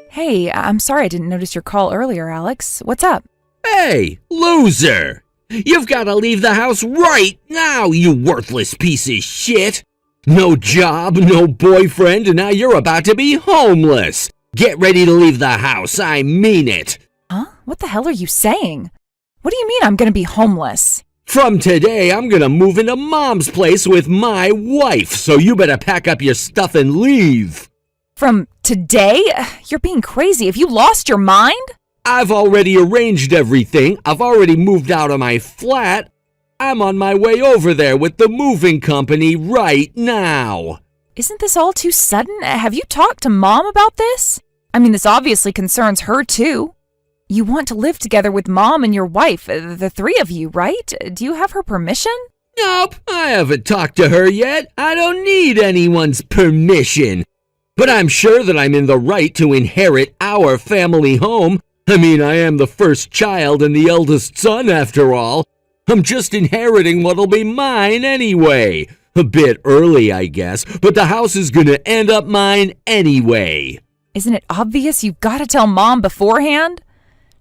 Hey, I'm sorry I didn't notice your call earlier, Alex. What's up? Hey, loser! You've got to leave the house right now, you worthless piece of shit! No job, no boyfriend, and now you're about to be homeless! Get ready to leave the house, I mean it! Huh? What the hell are you saying? What do you mean I'm gonna be homeless? From today, I'm gonna move into Mom's place with my wife, so you better pack up your stuff and leave! From today? You're being crazy. Have you lost your mind? I've already arranged everything. I've already moved out of my flat. I'm on my way over there with the moving company right now. Isn't this all too sudden? Have you talked to Mom about this? I mean, this obviously concerns her too. You want to live together with Mom and your wife, the three of you, right? Do you have her permission? Nope, I haven't talked to her yet. I don't need anyone's permission. But I'm sure that I'm in the right to inherit our family home. I mean, I am the first child and the eldest son, after all. I'm just inheriting what'll be mine anyway. A bit early, I guess, but the house is gonna end up mine anyway. Isn't it obvious you've got to tell Mom beforehand?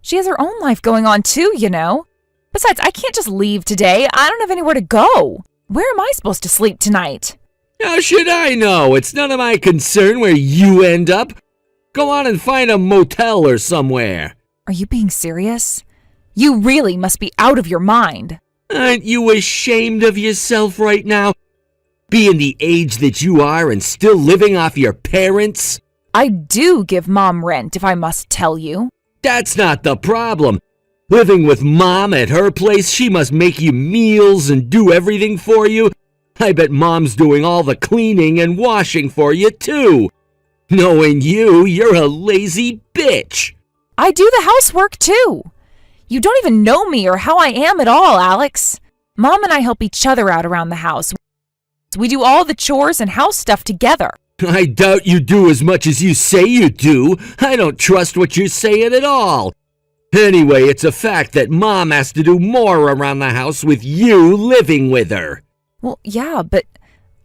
She has her own life going on too, you know. Besides, I can't just leave today. I don't have anywhere to go. Where am I supposed to sleep tonight? How should I know? It's none of my concern where you end up. Go on and find a motel or somewhere. Are you being serious? You really must be out of your mind. Aren't you ashamed of yourself right now? Being the age that you are and still living off your parents? I do give Mom rent, if I must tell you. That's not the problem. Living with Mom at her place, she must make you meals and do everything for you. I bet Mom's doing all the cleaning and washing for you, too. Knowing you, you're a lazy bitch. I do the housework, too. You don't even know me or how I am at all, Alex. Mom and I help each other out around the house. We do all the chores and house stuff together. I doubt you do as much as you say you do. I don't trust what you're saying at all. Anyway, it's a fact that Mom has to do more around the house with you living with her. Well, yeah, but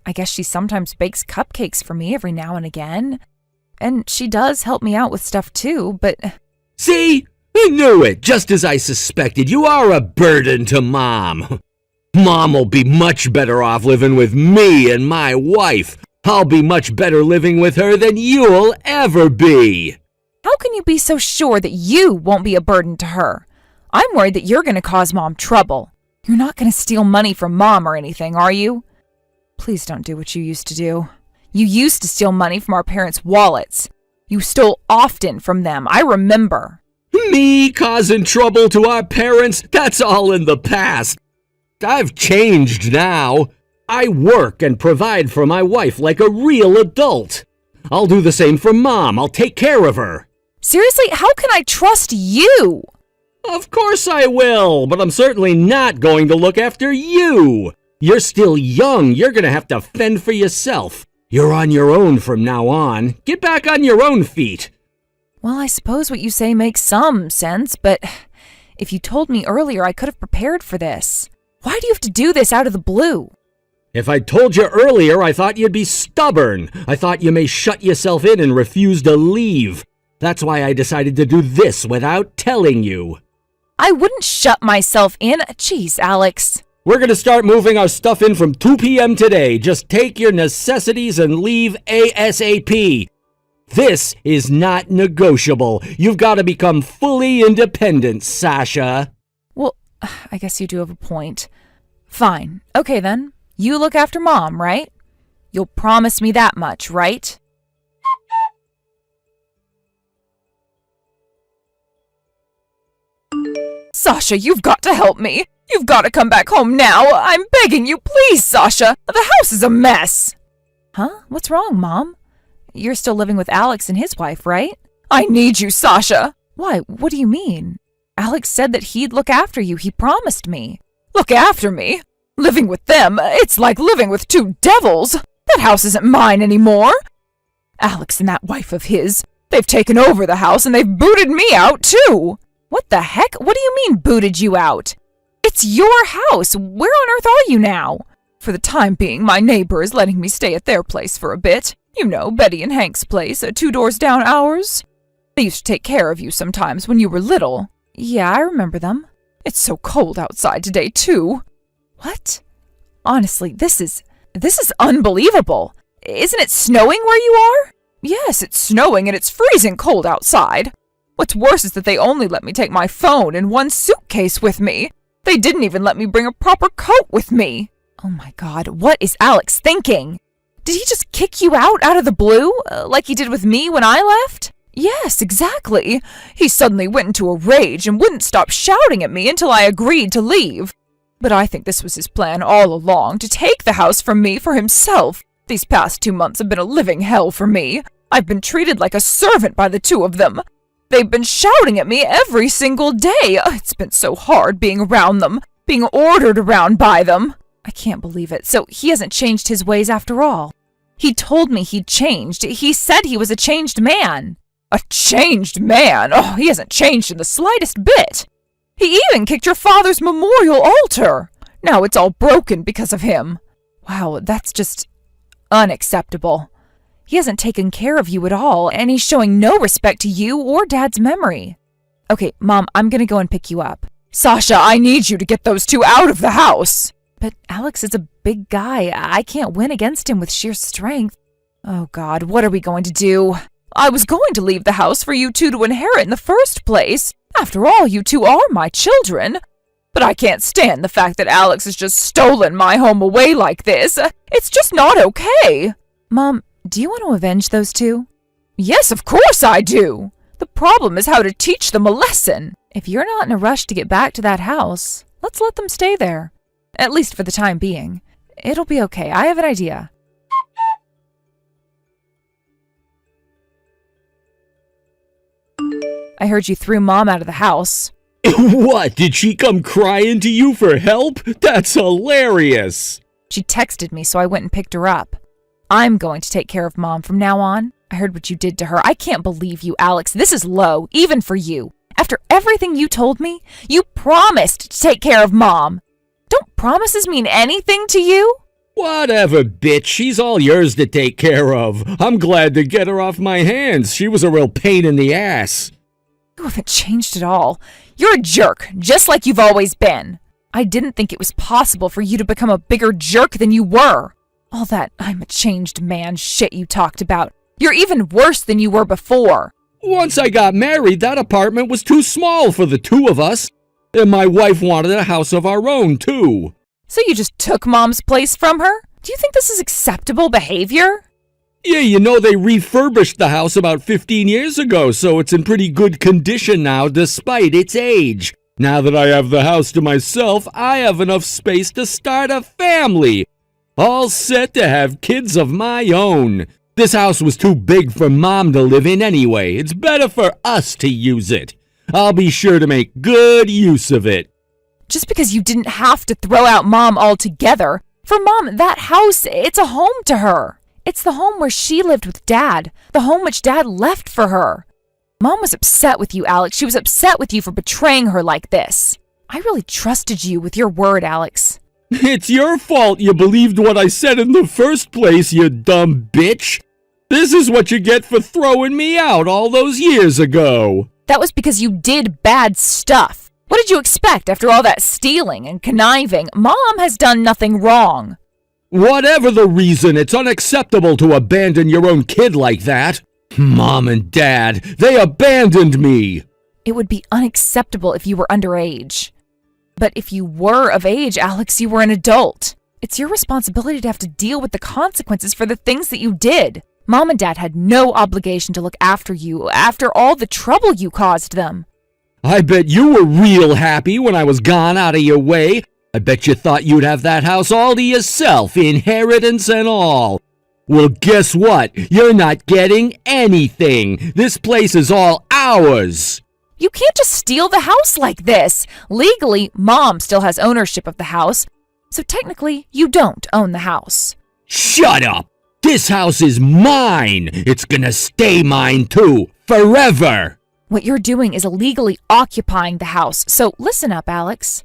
I guess she sometimes bakes cupcakes for me every now and again. And she does help me out with stuff too, but... See? I knew it, just as I suspected. You are a burden to Mom. Mom will be much better off living with me and my wife. I'll be much better living with her than you'll ever be. How can you be so sure that you won't be a burden to her? I'm worried that you're going to cause Mom trouble. You're not going to steal money from Mom or anything, are you? Please don't do what you used to do. You used to steal money from our parents' wallets. You stole often from them, I remember. Me causing trouble to our parents? That's all in the past. I've changed now. I work and provide for my wife like a real adult. I'll do the same for Mom. I'll take care of her. Seriously, how can I trust you? Of course I will, but I'm certainly not going to look after you. You're still young. You're going to have to fend for yourself. You're on your own from now on. Get back on your own feet. Well, I suppose what you say makes some sense, but if you told me earlier, I could have prepared for this. Why do you have to do this out of the blue? If I'd told you earlier, I thought you'd be stubborn. I thought you may shut yourself in and refuse to leave. That's why I decided to do this without telling you. I wouldn't shut myself in. Jeez, Alex. We're going to start moving our stuff in from 2 p.m. today. Just take your necessities and leave ASAP. This is not negotiable. You've got to become fully independent, Sasha. Well, I guess you do have a point. Fine. Okay, then. You look after Mom, right? You'll promise me that much, right? Sasha, you've got to help me. You've got to come back home now. I'm begging you, please, Sasha. The house is a mess. Huh? What's wrong, Mom? You're still living with Alex and his wife, right? I need you, Sasha. Why? What do you mean? Alex said that he'd look after you. He promised me. Look after me? Living with them, it's like living with two devils. That house isn't mine anymore. Alex and that wife of his, They've taken over the house and they've booted me out, too. What the heck? What do you mean, booted you out? It's your house. Where on earth are you now? For the time being, my neighbor is letting me stay at their place for a bit. You know, Betty and Hank's place, 2 doors down ours. They used to take care of you sometimes when you were little. Yeah, I remember them. It's so cold outside today, too. What? Honestly, this is unbelievable. Isn't it snowing where you are? Yes, it's snowing and it's freezing cold outside. What's worse is that they only let me take my phone and 1 suitcase with me. They didn't even let me bring a proper coat with me. Oh my God, what is Alex thinking? Did he just kick you out of the blue, like he did with me when I left? Yes, exactly. He suddenly went into a rage and wouldn't stop shouting at me until I agreed to leave. But I think this was his plan all along, to take the house from me for himself. These past 2 months have been a living hell for me. I've been treated like a servant by the 2 of them. They've been shouting at me every single day. It's been so hard being around them, being ordered around by them. I can't believe it. So he hasn't changed his ways after all. He told me he'd changed. He said he was a changed man. A changed man? Oh, he hasn't changed in the slightest bit. He even kicked your father's memorial altar. Now it's all broken because of him. Wow, that's just unacceptable. He hasn't taken care of you at all, and he's showing no respect to you or Dad's memory. Okay, Mom, I'm gonna go and pick you up. Sasha, I need you to get those 2 out of the house. But Alex is a big guy. I can't win against him with sheer strength. Oh God, what are we going to do? I was going to leave the house for you 2 to inherit in the first place. After all, you 2 are my children. But I can't stand the fact that Alex has just stolen my home away like this. It's just not okay. Mom, do you want to avenge those 2? Yes, of course I do. The problem is how to teach them a lesson. If you're not in a rush to get back to that house, let's let them stay there. At least for the time being. It'll be okay. I have an idea. I heard you threw Mom out of the house. What? Did she come crying to you for help? That's hilarious. She texted me, so I went and picked her up. I'm going to take care of Mom from now on. I heard what you did to her. I can't believe you, Alex. This is low, even for you. After everything you told me, you promised to take care of Mom. Don't promises mean anything to you? Whatever, bitch. She's all yours to take care of. I'm glad to get her off my hands. She was a real pain in the ass. You haven't changed at all. You're a jerk, just like you've always been. I didn't think it was possible for you to become a bigger jerk than you were. All that I'm a changed man shit you talked about. You're even worse than you were before. Once I got married, that apartment was too small for the 2 of us. And my wife wanted a house of our own, too. So you just took Mom's place from her? Do you think this is acceptable behavior? Yeah, you know, they refurbished the house about 15 years ago, so it's in pretty good condition now despite its age. Now that I have the house to myself, I have enough space to start a family. All set to have kids of my own. This house was too big for Mom to live in anyway. It's better for us to use it. I'll be sure to make good use of it. Just because you didn't have to throw out Mom altogether. For Mom, that house, it's a home to her. It's the home where she lived with Dad, the home which Dad left for her. Mom was upset with you, Alex. She was upset with you for betraying her like this. I really trusted you with your word, Alex. It's your fault you believed what I said in the first place, you dumb bitch. This is what you get for throwing me out all those years ago. That was because you did bad stuff. What did you expect after all that stealing and conniving? Mom has done nothing wrong. Whatever the reason, it's unacceptable to abandon your own kid like that. Mom and Dad, they abandoned me. It would be unacceptable if you were underage. But if you were of age, Alex, you were an adult. It's your responsibility to have to deal with the consequences for the things that you did. Mom and Dad had no obligation to look after you after all the trouble you caused them. I bet you were real happy when I was gone out of your way. I bet you thought you'd have that house all to yourself, inheritance and all. Well, guess what? You're not getting anything. This place is all ours. You can't just steal the house like this. Legally, Mom still has ownership of the house, so technically, you don't own the house. Shut up! This house is mine! It's gonna stay mine, too! forever. What you're doing is illegally occupying the house, so listen up, Alex.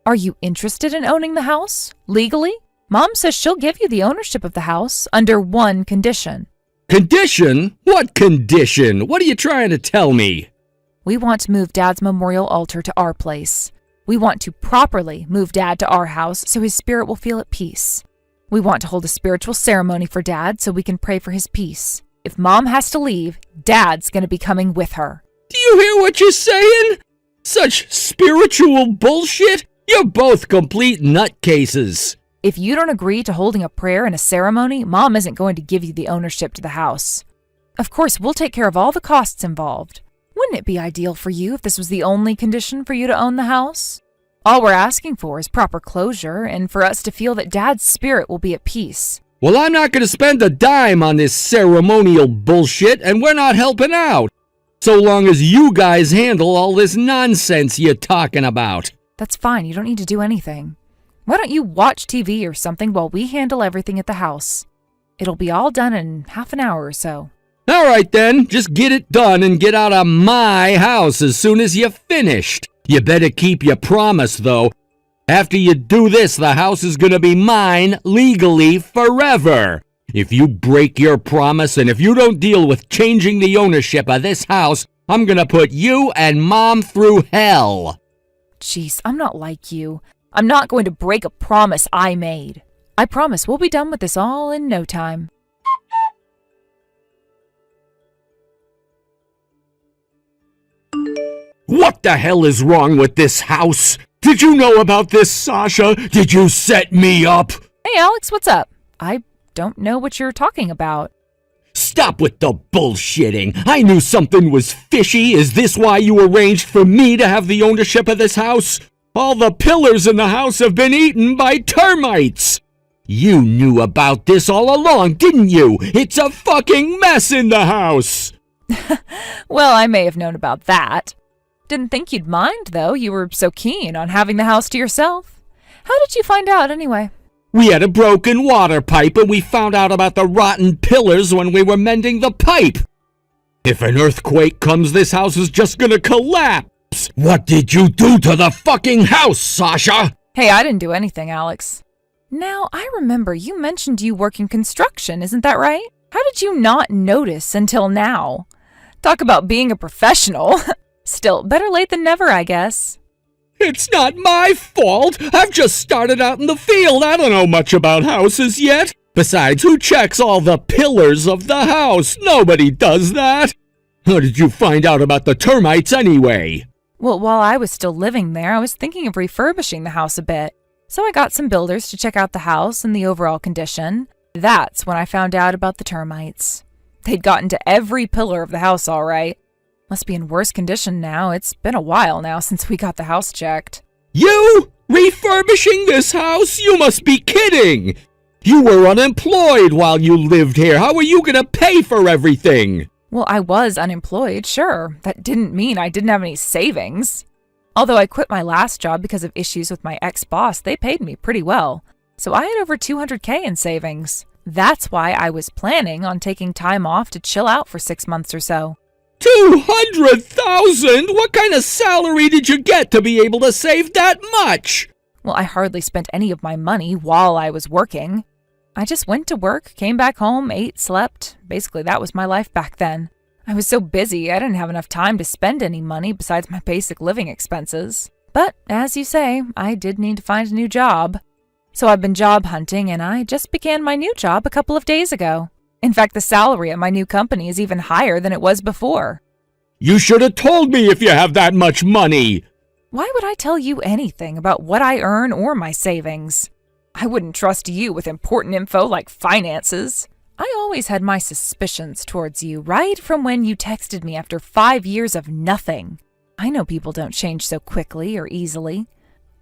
Are you interested in owning the house? Legally? Mom says she'll give you the ownership of the house under one condition. Condition? What condition? What are you trying to tell me? We want to move Dad's memorial altar to our place. We want to properly move Dad to our house so his spirit will feel at peace. We want to hold a spiritual ceremony for Dad so we can pray for his peace. If Mom has to leave, Dad's going to be coming with her. Do you hear what you're saying? Such spiritual bullshit? You're both complete nutcases. If you don't agree to holding a prayer and a ceremony, Mom isn't going to give you the ownership to the house. Of course, we'll take care of all the costs involved. Wouldn't it be ideal for you if this was the only condition for you to own the house? All we're asking for is proper closure and for us to feel that Dad's spirit will be at peace. Well, I'm not going to spend a dime on this ceremonial bullshit, and we're not helping out. So long as you guys handle all this nonsense you're talking about. That's fine, you don't need to do anything. Why don't you watch TV or something while we handle everything at the house? It'll be all done in half an hour or so. All right then, just get it done and get out of my house as soon as you're finished. You better keep your promise, though. After you do this, the house is gonna be mine legally forever. If you break your promise and if you don't deal with changing the ownership of this house, I'm gonna put you and Mom through hell. Jeez, I'm not like you. I'm not going to break a promise I made. I promise we'll be done with this all in no time. What the hell is wrong with this house? Did you know about this, Sasha? Did you set me up? Hey, Alex, what's up? I don't know what you're talking about. Stop with the bullshitting. I knew something was fishy. Is this why you arranged for me to have the ownership of this house? All the pillars in the house have been eaten by termites. You knew about this all along, didn't you? It's a fucking mess in the house. Well, I may have known about that. Didn't think you'd mind, though. You were so keen on having the house to yourself. How did you find out, anyway? We had a broken water pipe, and we found out about the rotten pillars when we were mending the pipe. If an earthquake comes, this house is just gonna collapse. What did you do to the fucking house, Sasha? Hey, I didn't do anything, Alex. Now, I remember you mentioned you work in construction, isn't that right? How did you not notice until now? Talk about being a professional. Still, better late than never, I guess. It's not my fault. I've just started out in the field. I don't know much about houses yet. Besides, who checks all the pillars of the house? Nobody does that. How did you find out about the termites anyway? Well, while I was still living there, I was thinking of refurbishing the house a bit. So I got some builders to check out the house and the overall condition. That's when I found out about the termites. They'd gotten to every pillar of the house all right. Must be in worse condition now. It's been a while now since we got the house checked. You? Refurbishing this house? You must be kidding! You were unemployed while you lived here. How are you gonna pay for everything? Well, I was unemployed, sure. That didn't mean I didn't have any savings. Although I quit my last job because of issues with my ex-boss, they paid me pretty well. So I had over $200K in savings. That's why I was planning on taking time off to chill out for 6 months or so. 200,000? What kind of salary did you get to be able to save that much? Well, I hardly spent any of my money while I was working. I just went to work, came back home, ate, slept. Basically, that was my life back then. I was so busy, I didn't have enough time to spend any money besides my basic living expenses. But, as you say, I did need to find a new job. So I've been job hunting, and I just began my new job a couple of days ago. In fact, the salary at my new company is even higher than it was before. You should have told me if you have that much money. Why would I tell you anything about what I earn or my savings? I wouldn't trust you with important info like finances. I always had my suspicions towards you right from when you texted me after 5 years of nothing. I know people don't change so quickly or easily.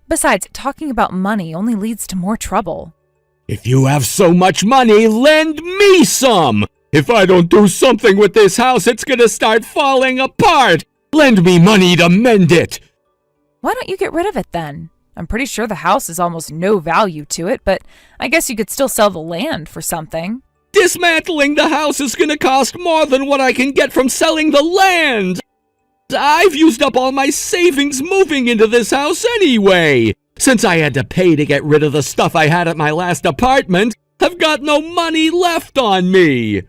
Besides, talking about money only leads to more trouble. If you have so much money, lend me some. If I don't do something with this house, it's gonna start falling apart. Lend me money to mend it. Why don't you get rid of it then? I'm pretty sure the house has almost no value to it, but I guess you could still sell the land for something. Dismantling the house is gonna cost more than what I can get from selling the land! I've used up all my savings moving into this house anyway! Since I had to pay to get rid of the stuff I had at my last apartment, I've got no money left on me!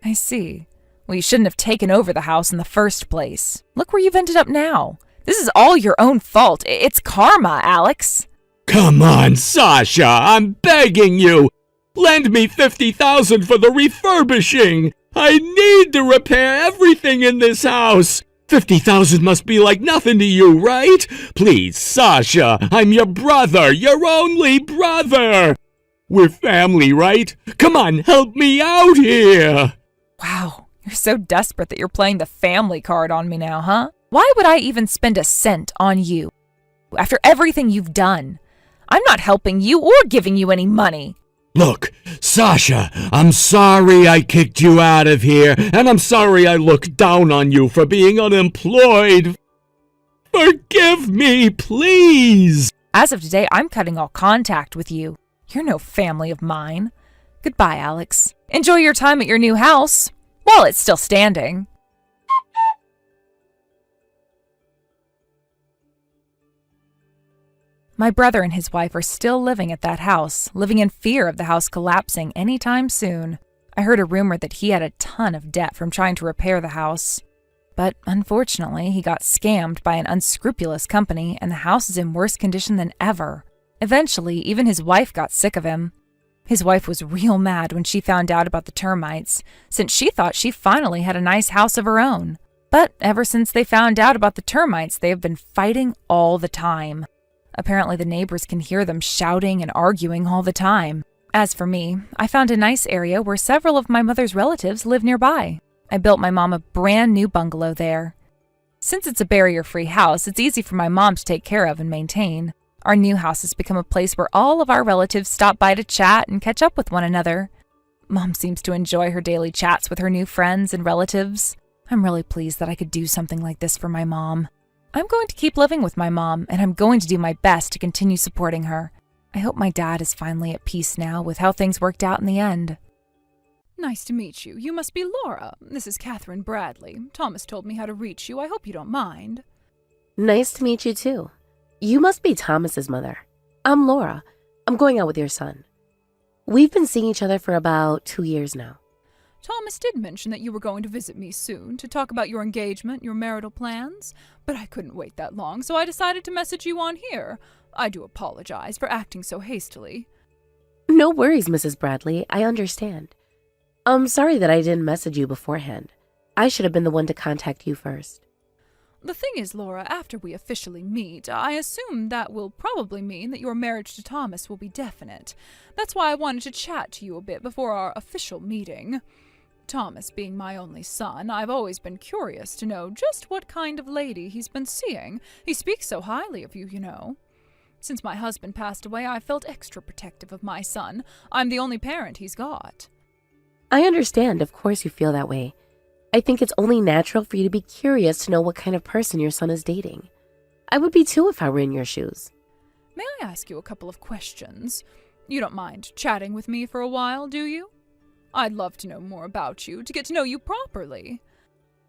I see. Well, you shouldn't have taken over the house in the first place. Look where you've ended up now. This is all your own fault. It's karma, Alex. Come on, Sasha, I'm begging you! Lend me $50,000 for the refurbishing! I need to repair everything in this house! $50,000 must be like nothing to you, right? Please, Sasha, I'm your brother, your only brother! We're family, right? Come on, help me out here! Wow, you're so desperate that you're playing the family card on me now, huh? Why would I even spend a cent on you? After everything you've done, I'm not helping you or giving you any money. Look, Sasha, I'm sorry I kicked you out of here, and I'm sorry I looked down on you for being unemployed. Forgive me, please! As of today, I'm cutting all contact with you. You're no family of mine. Goodbye, Alex. Enjoy your time at your new house, while it's still standing. My brother and his wife are still living at that house, living in fear of the house collapsing anytime soon. I heard a rumor that he had a ton of debt from trying to repair the house. But unfortunately, he got scammed by an unscrupulous company, and the house is in worse condition than ever. Eventually, even his wife got sick of him. His wife was real mad when she found out about the termites, since she thought she finally had a nice house of her own. But ever since they found out about the termites, they have been fighting all the time. Apparently, the neighbors can hear them shouting and arguing all the time. As for me, I found a nice area where several of my mother's relatives live nearby. I built my mom a brand new bungalow there. Since it's a barrier-free house, it's easy for my mom to take care of and maintain. Our new house has become a place where all of our relatives stop by to chat and catch up with one another. Mom seems to enjoy her daily chats with her new friends and relatives. I'm really pleased that I could do something like this for my mom. I'm going to keep living with my mom, and I'm going to do my best to continue supporting her. I hope my dad is finally at peace now with how things worked out in the end. Nice to meet you. You must be Laura. This is Catherine Bradley. Thomas told me how to reach you. I hope you don't mind. Nice to meet you, too. You must be Thomas's mother. I'm Laura. I'm going out with your son. We've been seeing each other for about 2 years now. Thomas did mention that you were going to visit me soon to talk about your engagement, your marital plans, but I couldn't wait that long, so I decided to message you on here. I do apologize for acting so hastily. No worries, Mrs. Bradley. I understand. I'm sorry that I didn't message you beforehand. I should have been the one to contact you first. The thing is, Laura, after we officially meet, I assume that will probably mean that your marriage to Thomas will be definite. That's why I wanted to chat to you a bit before our official meeting. Thomas being my only son, I've always been curious to know just what kind of lady he's been seeing. He speaks so highly of you, you know. Since my husband passed away, I felt extra protective of my son. I'm the only parent he's got. I understand, of course you feel that way. I think it's only natural for you to be curious to know what kind of person your son is dating. I would be too if I were in your shoes. May I ask you a couple of questions? You don't mind chatting with me for a while, do you? I'd love to know more about you, to get to know you properly.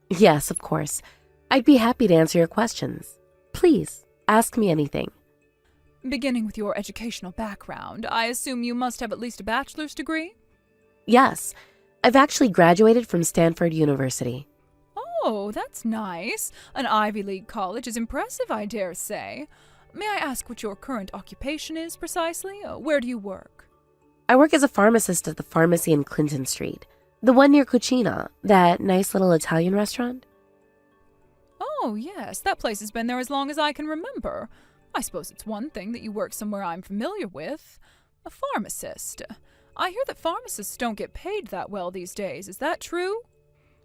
Yes, of course. I'd be happy to answer your questions. Please, ask me anything. Beginning with your educational background, I assume you must have at least a bachelor's degree? Yes, I've actually graduated from Stanford University. Oh, that's nice. An Ivy League college is impressive, I dare say. May I ask what your current occupation is precisely? Where do you work? I work as a pharmacist at the pharmacy in Clinton Street, the one near Cucina, that nice little Italian restaurant. Oh, yes, that place has been there as long as I can remember. I suppose it's one thing that you work somewhere I'm familiar with. A pharmacist. I hear that pharmacists don't get paid that well these days. Is that true?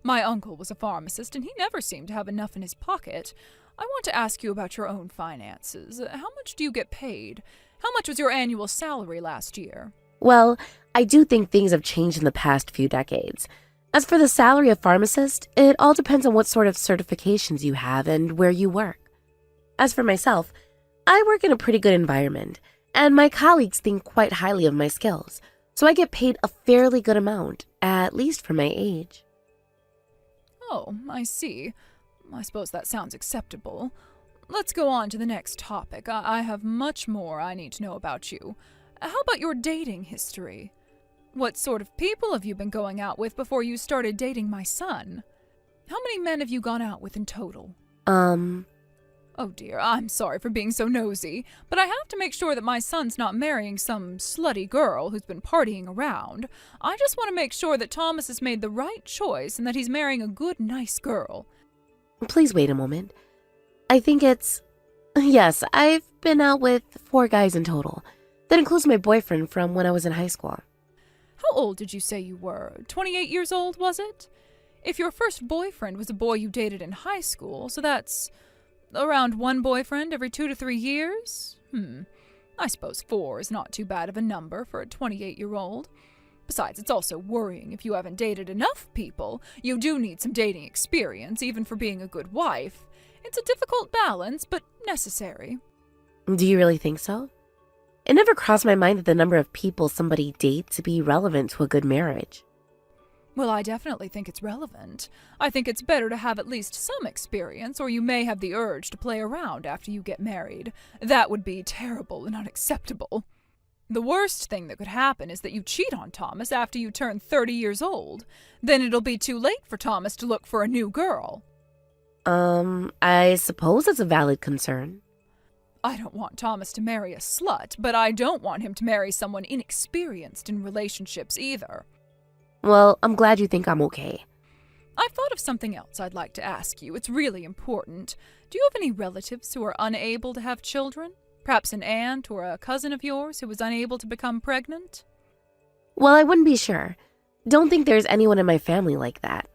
My uncle was a pharmacist, and he never seemed to have enough in his pocket. I want to ask you about your own finances. How much do you get paid? How much was your annual salary last year? Well, I do think things have changed in the past few decades. As for the salary of pharmacist, it all depends on what sort of certifications you have and where you work. As for myself, I work in a pretty good environment, and my colleagues think quite highly of my skills. so I get paid a fairly good amount, at least for my age. Oh, I see. I suppose that sounds acceptable. Let's go on to the next topic. I have much more I need to know about you. How about your dating history? What sort of people have you been going out with before you started dating my son? How many men have you gone out with in total? Oh dear, I'm sorry for being so nosy, but I have to make sure that my son's not marrying some slutty girl who's been partying around. I just want to make sure that Thomas has made the right choice and that he's marrying a good, nice girl. Please wait a moment. I think yes, I've been out with 4 guys in total. That includes my boyfriend from when I was in high school. How old did you say you were? 28 years old, was it? If your first boyfriend was a boy you dated in high school, so that's around 1 boyfriend every 2 to 3 years? I suppose 4 is not too bad of a number for a 28-year-old. Besides, it's also worrying if you haven't dated enough people. You do need some dating experience, even for being a good wife. It's a difficult balance, but necessary. Do you really think so? It never crossed my mind that the number of people somebody dates to be relevant to a good marriage. Well, I definitely think it's relevant. I think it's better to have at least some experience, or you may have the urge to play around after you get married. That would be terrible and unacceptable. The worst thing that could happen is that you cheat on Thomas after you turn 30 years old. Then it'll be too late for Thomas to look for a new girl. I suppose it's a valid concern. I don't want Thomas to marry a slut, but I don't want him to marry someone inexperienced in relationships either. Well, I'm glad you think I'm okay. I've thought of something else I'd like to ask you. It's really important. Do you have any relatives who are unable to have children? Perhaps an aunt or a cousin of yours who was unable to become pregnant? Well, I wouldn't be sure. Don't think there's anyone in my family like that.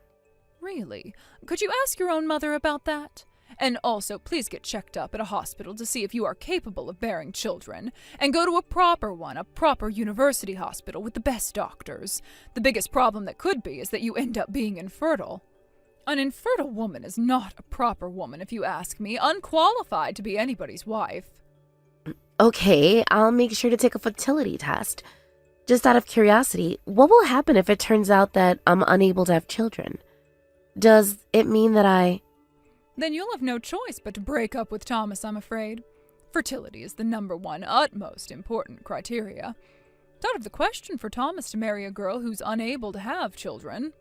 Really? Could you ask your own mother about that? And also, please get checked up at a hospital to see if you are capable of bearing children. And go to a proper one, a proper university hospital with the best doctors. The biggest problem that could be is that you end up being infertile. An infertile woman is not a proper woman, if you ask me, unqualified to be anybody's wife. Okay, I'll make sure to take a fertility test. Just out of curiosity, what will happen if it turns out that I'm unable to have children? Does it mean that Then you'll have no choice but to break up with Thomas, I'm afraid. Fertility is the number one, utmost important criteria. It's out of the question for Thomas to marry a girl who's unable to have children.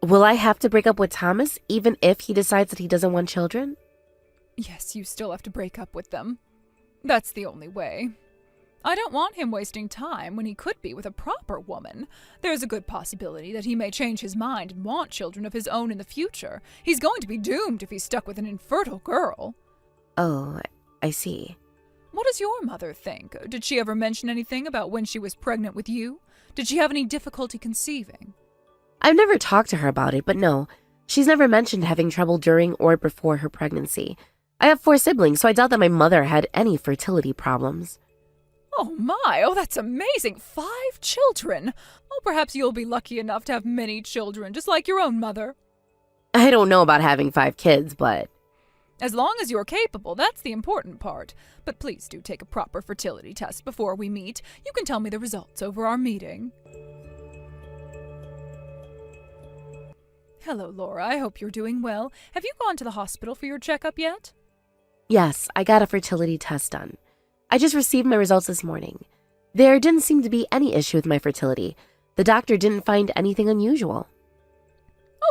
Will I have to break up with Thomas even if he decides that he doesn't want children? Yes, you still have to break up with them. That's the only way. I don't want him wasting time when he could be with a proper woman. There's a good possibility that he may change his mind and want children of his own in the future. He's going to be doomed if he's stuck with an infertile girl. Oh, I see. What does your mother think? Did she ever mention anything about when she was pregnant with you? Did she have any difficulty conceiving? I've never talked to her about it, but no, she's never mentioned having trouble during or before her pregnancy. I have 4 siblings, so I doubt that my mother had any fertility problems. Oh my, oh that's amazing, 5 children! Oh, perhaps you'll be lucky enough to have many children, just like your own mother. I don't know about having 5 kids, but... As long as you're capable, that's the important part. But please do take a proper fertility test before we meet. You can tell me the results over our meeting. Hello, Laura, I hope you're doing well. Have you gone to the hospital for your checkup yet? Yes, I got a fertility test done. I just received my results this morning. There didn't seem to be any issue with my fertility. The doctor didn't find anything unusual.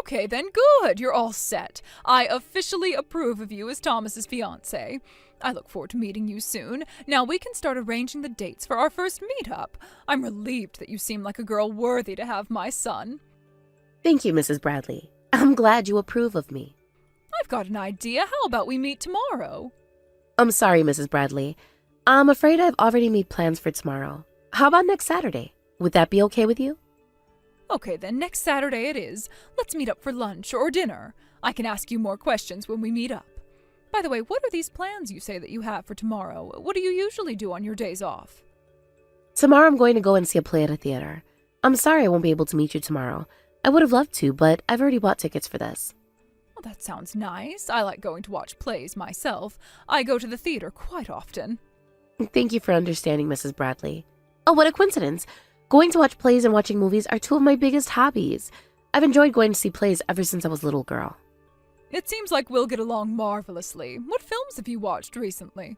Okay, then good. You're all set. I officially approve of you as Thomas's fiancé. I look forward to meeting you soon. Now we can start arranging the dates for our first meetup. I'm relieved that you seem like a girl worthy to have my son. Thank you, Mrs. Bradley. I'm glad you approve of me. I've got an idea. How about we meet tomorrow? I'm sorry, Mrs. Bradley. I'm afraid I've already made plans for tomorrow. How about next Saturday? Would that be okay with you? Okay, then next Saturday it is. Let's meet up for lunch or dinner. I can ask you more questions when we meet up. By the way, what are these plans you say that you have for tomorrow? What do you usually do on your days off? Tomorrow I'm going to go and see a play at a theater. I'm sorry I won't be able to meet you tomorrow. I would have loved to, but I've already bought tickets for this. Well, that sounds nice. I like going to watch plays myself. I go to the theater quite often. Thank you for understanding, Mrs. Bradley. Oh, what a coincidence. Going to watch plays and watching movies are two of my biggest hobbies. I've enjoyed going to see plays ever since I was a little girl. It seems like we'll get along marvelously. What films have you watched recently?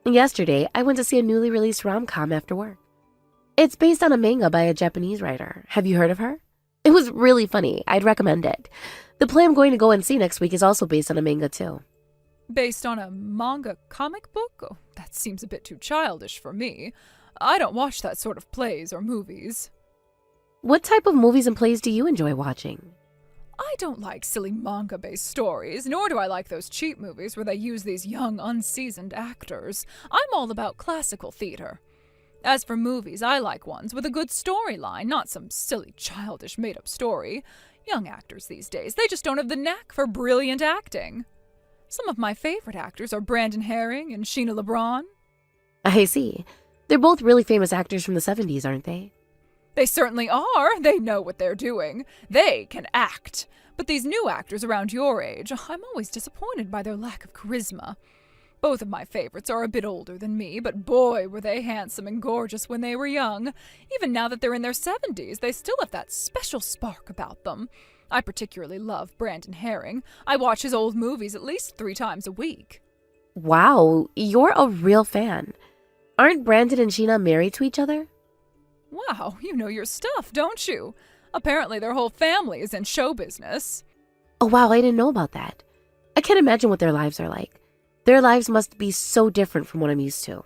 Yesterday, I went to see a newly released rom-com after work. It's based on a manga by a Japanese writer. Have you heard of her? It was really funny. I'd recommend it. The play I'm going to go and see next week is also based on a manga too. Based on a manga comic book? Oh, that seems a bit too childish for me. I don't watch that sort of plays or movies. What type of movies and plays do you enjoy watching? I don't like silly manga-based stories, nor do I like those cheap movies where they use these young, unseasoned actors. I'm all about classical theater. As for movies, I like ones with a good storyline, not some silly, childish, made-up story. Young actors these days, they just don't have the knack for brilliant acting. Some of my favorite actors are Brandon Herring and Sheena LeBron. I see. They're both really famous actors from the 70s, aren't they? They certainly are. They know what they're doing. They can act. But these new actors around your age, I'm always disappointed by their lack of charisma. Both of my favorites are a bit older than me, but boy, were they handsome and gorgeous when they were young. Even now that they're in their 70s, they still have that special spark about them. I particularly love Brandon Herring. I watch his old movies at least 3 times a week. Wow, you're a real fan. Aren't Brandon and Sheena married to each other? Wow, you know your stuff, don't you? Apparently their whole family is in show business. Oh wow, I didn't know about that. I can't imagine what their lives are like. Their lives must be so different from what I'm used to.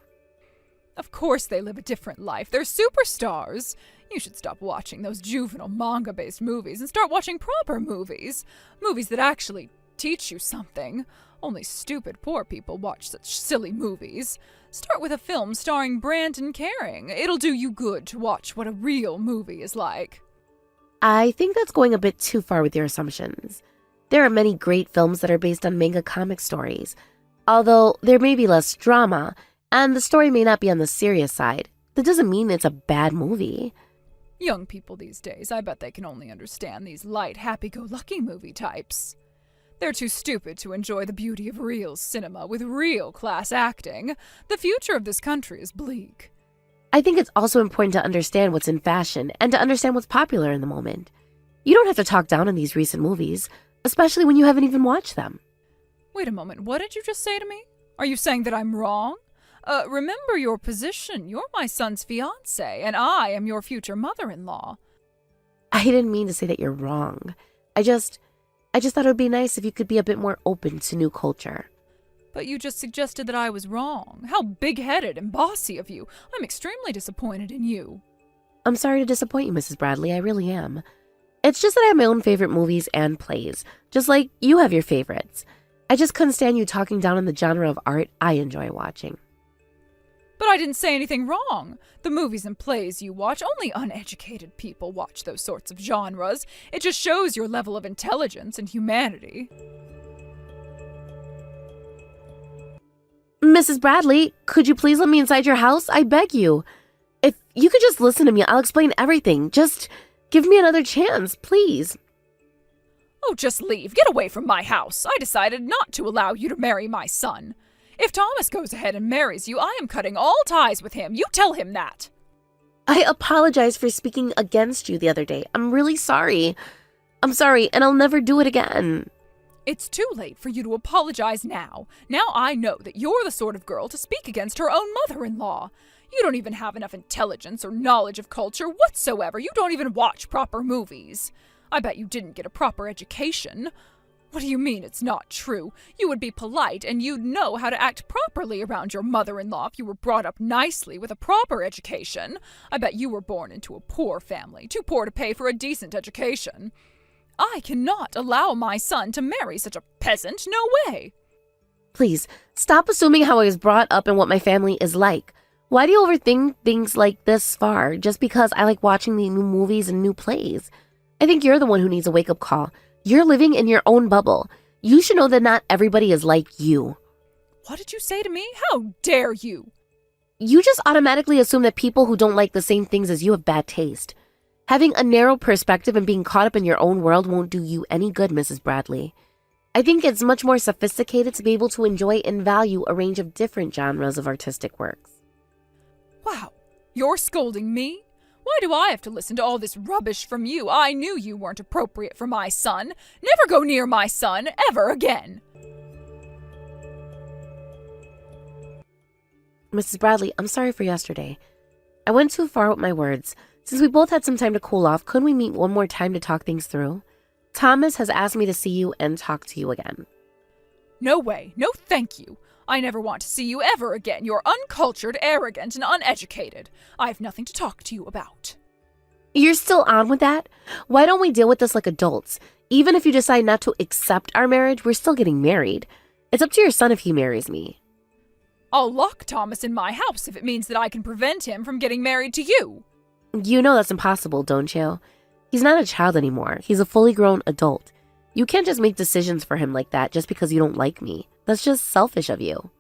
Of course they live a different life. They're superstars. You should stop watching those juvenile manga-based movies and start watching proper movies. Movies that actually teach you something. Only stupid poor people watch such silly movies. Start with a film starring Brandon Herring. It'll do you good to watch what a real movie is like. I think that's going a bit too far with your assumptions. There are many great films that are based on manga comic stories. Although there may be less drama, and the story may not be on the serious side, that doesn't mean it's a bad movie. Young people these days, I bet they can only understand these light, happy-go-lucky movie types. They're too stupid to enjoy the beauty of real cinema with real class acting. The future of this country is bleak. I think it's also important to understand what's in fashion and to understand what's popular in the moment. You don't have to talk down on these recent movies, especially when you haven't even watched them. Wait a moment, what did you just say to me? Are you saying that I'm wrong? Remember your position. You're my son's fiancé, and I am your future mother-in-law. I didn't mean to say that you're wrong. I just thought it would be nice if you could be a bit more open to new culture. But you just suggested that I was wrong. How big-headed and bossy of you. I'm extremely disappointed in you. I'm sorry to disappoint you, Mrs. Bradley. I really am. It's just that I have my own favorite movies and plays, just like you have your favorites. I just couldn't stand you talking down on the genre of art I enjoy watching. But I didn't say anything wrong. The movies and plays you watch, only uneducated people watch those sorts of genres. It just shows your level of intelligence and humanity. Mrs. Bradley, could you please let me inside your house? I beg you. If you could just listen to me, I'll explain everything. Just give me another chance, please. Oh, just leave. Get away from my house. I decided not to allow you to marry my son. If Thomas goes ahead and marries you, I am cutting all ties with him. You tell him that. I apologize for speaking against you the other day. I'm really sorry. I'm sorry, and I'll never do it again. It's too late for you to apologize now. Now I know that you're the sort of girl to speak against her own mother-in-law. You don't even have enough intelligence or knowledge of culture whatsoever. You don't even watch proper movies. I bet you didn't get a proper education. What do you mean it's not true? You would be polite and you'd know how to act properly around your mother-in-law if you were brought up nicely with a proper education. I bet you were born into a poor family, too poor to pay for a decent education. I cannot allow my son to marry such a peasant. No way. Please, stop assuming how I was brought up and what my family is like. Why do you overthink things like this far just because I like watching the new movies and new plays? I think you're the one who needs a wake-up call. You're living in your own bubble. You should know that not everybody is like you. What did you say to me? How dare you? You just automatically assume that people who don't like the same things as you have bad taste. Having a narrow perspective and being caught up in your own world won't do you any good, Mrs. Bradley. I think it's much more sophisticated to be able to enjoy and value a range of different genres of artistic works. Wow, you're scolding me? Why do I have to listen to all this rubbish from you? I knew you weren't appropriate for my son. Never go near my son, ever again. Mrs. Bradley, I'm sorry for yesterday. I went too far with my words. Since we both had some time to cool off, couldn't we meet one more time to talk things through? Thomas has asked me to see you and talk to you again. No way. No thank you. I never want to see you ever again. You're uncultured, arrogant, and uneducated. I have nothing to talk to you about. You're still on with that? Why don't we deal with this like adults? Even if you decide not to accept our marriage, we're still getting married. It's up to your son if he marries me. I'll lock Thomas in my house if it means that I can prevent him from getting married to you. You know that's impossible, don't you? He's not a child anymore. He's a fully grown adult. You can't just make decisions for him like that just because you don't like me. That's just selfish of you.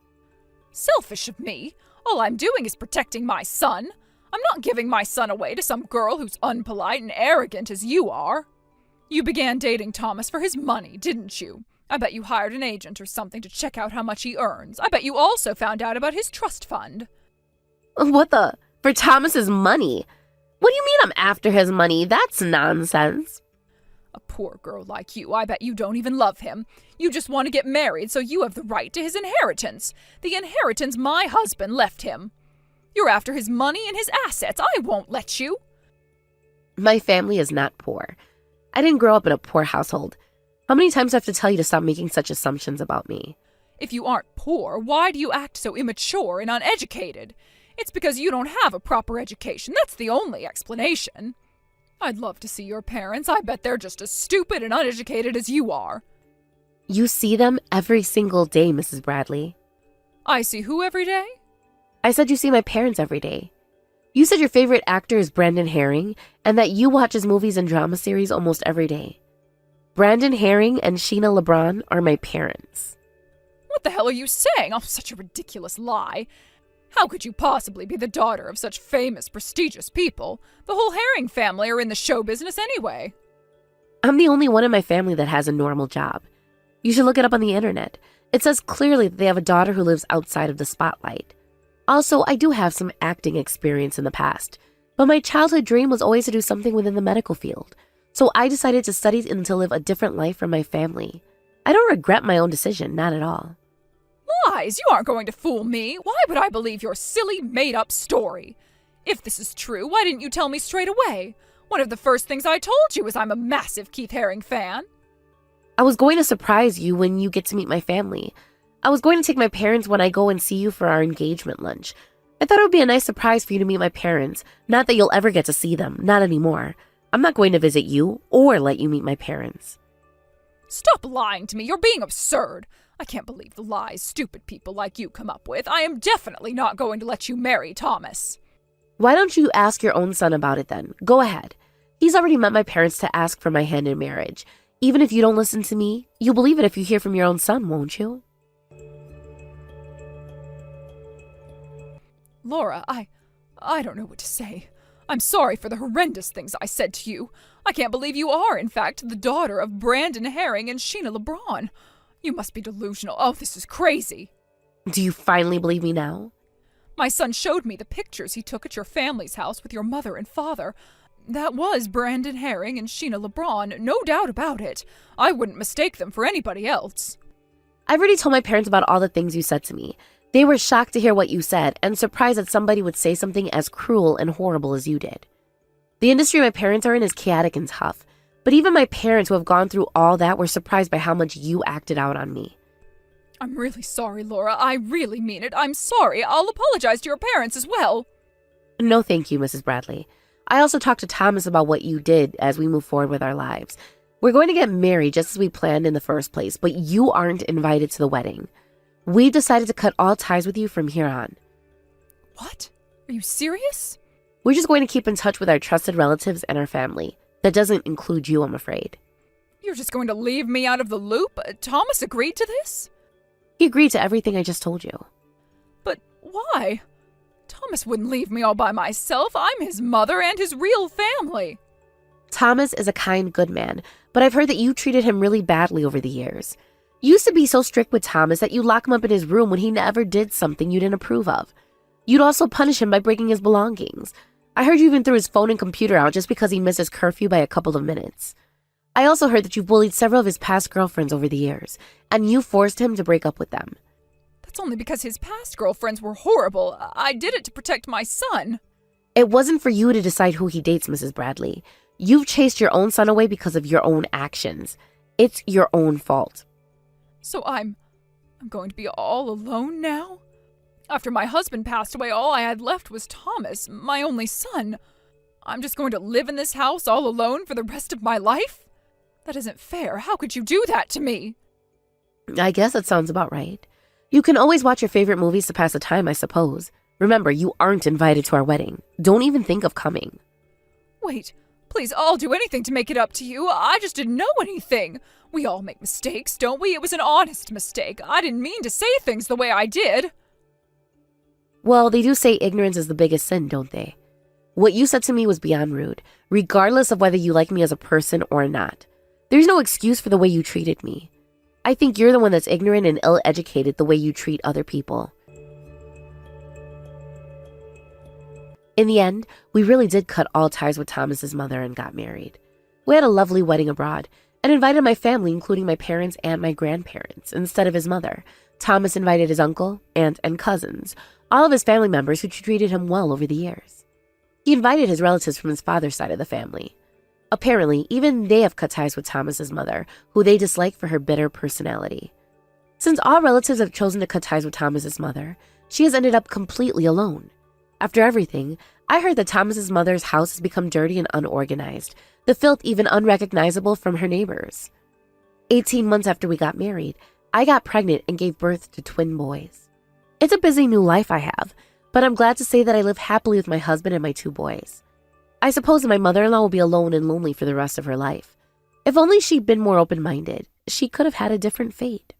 Selfish of me? All I'm doing is protecting my son. I'm not giving my son away to some girl who's unpolite and arrogant as you are. You began dating Thomas for his money, didn't you? I bet you hired an agent or something to check out how much he earns. I bet you also found out about his trust fund. What the? For Thomas's money? What do you mean I'm after his money? That's nonsense. A poor girl like you, I bet you don't even love him. You just want to get married so you have the right to his inheritance. The inheritance my husband left him. You're after his money and his assets. I won't let you. My family is not poor. I didn't grow up in a poor household. How many times do I have to tell you to stop making such assumptions about me? If you aren't poor, why do you act so immature and uneducated? It's because you don't have a proper education. That's the only explanation. I'd love to see your parents. I bet they're just as stupid and uneducated as you are. You see them every single day, Mrs. Bradley. I see who every day? I said you see my parents every day. You said your favorite actor is Brandon Herring and that you watch his movies and drama series almost every day. Brandon Herring and Sheena LeBron are my parents. What the hell are you saying? Oh, such a ridiculous lie. How could you possibly be the daughter of such famous, prestigious people? The whole Herring family are in the show business anyway. I'm the only one in my family that has a normal job. You should look it up on the internet. It says clearly that they have a daughter who lives outside of the spotlight. Also, I do have some acting experience in the past, but my childhood dream was always to do something within the medical field. So I decided to study and to live a different life from my family. I don't regret my own decision, not at all. Lies! You aren't going to fool me. Why would I believe your silly, made-up story? If this is true, why didn't you tell me straight away? One of the first things I told you is I'm a massive Keith Haring fan. I was going to surprise you when you get to meet my family. I was going to take my parents when I go and see you for our engagement lunch. I thought it would be a nice surprise for you to meet my parents. Not that you'll ever get to see them, not anymore. I'm not going to visit you or let you meet my parents. Stop lying to me. You're being absurd. I can't believe the lies stupid people like you come up with. I am definitely not going to let you marry Thomas. Why don't you ask your own son about it then? Go ahead. He's already met my parents to ask for my hand in marriage. Even if you don't listen to me, you'll believe it if you hear from your own son, won't you? Laura, I don't know what to say. I'm sorry for the horrendous things I said to you. I can't believe you are, in fact, the daughter of Brandon Herring and Sheena LeBron. You must be delusional. Oh, this is crazy. Do you finally believe me now? My son showed me the pictures he took at your family's house with your mother and father. That was Brandon Herring and Sheena LeBron, no doubt about it. I wouldn't mistake them for anybody else. I've already told my parents about all the things you said to me. They were shocked to hear what you said and surprised that somebody would say something as cruel and horrible as you did. The industry my parents are in is chaotic and tough, but even my parents who have gone through all that were surprised by how much you acted out on me. I'm really sorry, Laura. I really mean it. I'm sorry. I'll apologize to your parents as well. No, thank you, Mrs. Bradley. I also talked to Thomas about what you did as we move forward with our lives. We're going to get married just as we planned in the first place, but you aren't invited to the wedding. We decided to cut all ties with you from here on. What? Are you serious? We're just going to keep in touch with our trusted relatives and our family. That doesn't include you, I'm afraid. You're just going to leave me out of the loop? Thomas agreed to this? He agreed to everything I just told you. But why? Thomas wouldn't leave me all by myself. I'm his mother and his real family. Thomas is a kind, good man, but I've heard that you treated him really badly over the years. You used to be so strict with Thomas that you lock him up in his room when he never did something you didn't approve of. You'd also punish him by breaking his belongings. I heard you even threw his phone and computer out just because he missed his curfew by a couple of minutes. I also heard that you bullied several of his past girlfriends over the years, and you forced him to break up with them. That's only because his past girlfriends were horrible. I did it to protect my son. It wasn't for you to decide who he dates, Mrs. Bradley. You've chased your own son away because of your own actions. It's your own fault. So I'm going to be all alone now? After my husband passed away, all I had left was Thomas, my only son. I'm just going to live in this house all alone for the rest of my life? That isn't fair. How could you do that to me? I guess that sounds about right. You can always watch your favorite movies to pass the time, I suppose. Remember, you aren't invited to our wedding. Don't even think of coming. Wait, please, I'll do anything to make it up to you. I just didn't know anything. We all make mistakes, don't we? It was an honest mistake. I didn't mean to say things the way I did. Well, they do say ignorance is the biggest sin, don't they? What you said to me was beyond rude, regardless of whether you like me as a person or not. There's no excuse for the way you treated me. I think you're the one that's ignorant and ill-educated the way you treat other people. In the end, we really did cut all ties with Thomas's mother and got married. We had a lovely wedding abroad and invited my family, including my parents and my grandparents, instead of his mother. Thomas invited his uncle, aunt, and cousins, all of his family members who treated him well over the years. He invited his relatives from his father's side of the family. Apparently, even they have cut ties with Thomas's mother, who they dislike for her bitter personality. Since all relatives have chosen to cut ties with Thomas's mother, she has ended up completely alone. After everything, I heard that Thomas's mother's house has become dirty and unorganized, the filth even unrecognizable from her neighbors. 18 months after we got married, I got pregnant and gave birth to twin boys. It's a busy new life I have, but I'm glad to say that I live happily with my husband and my 2 boys. I suppose my mother-in-law will be alone and lonely for the rest of her life. If only she'd been more open-minded, she could have had a different fate.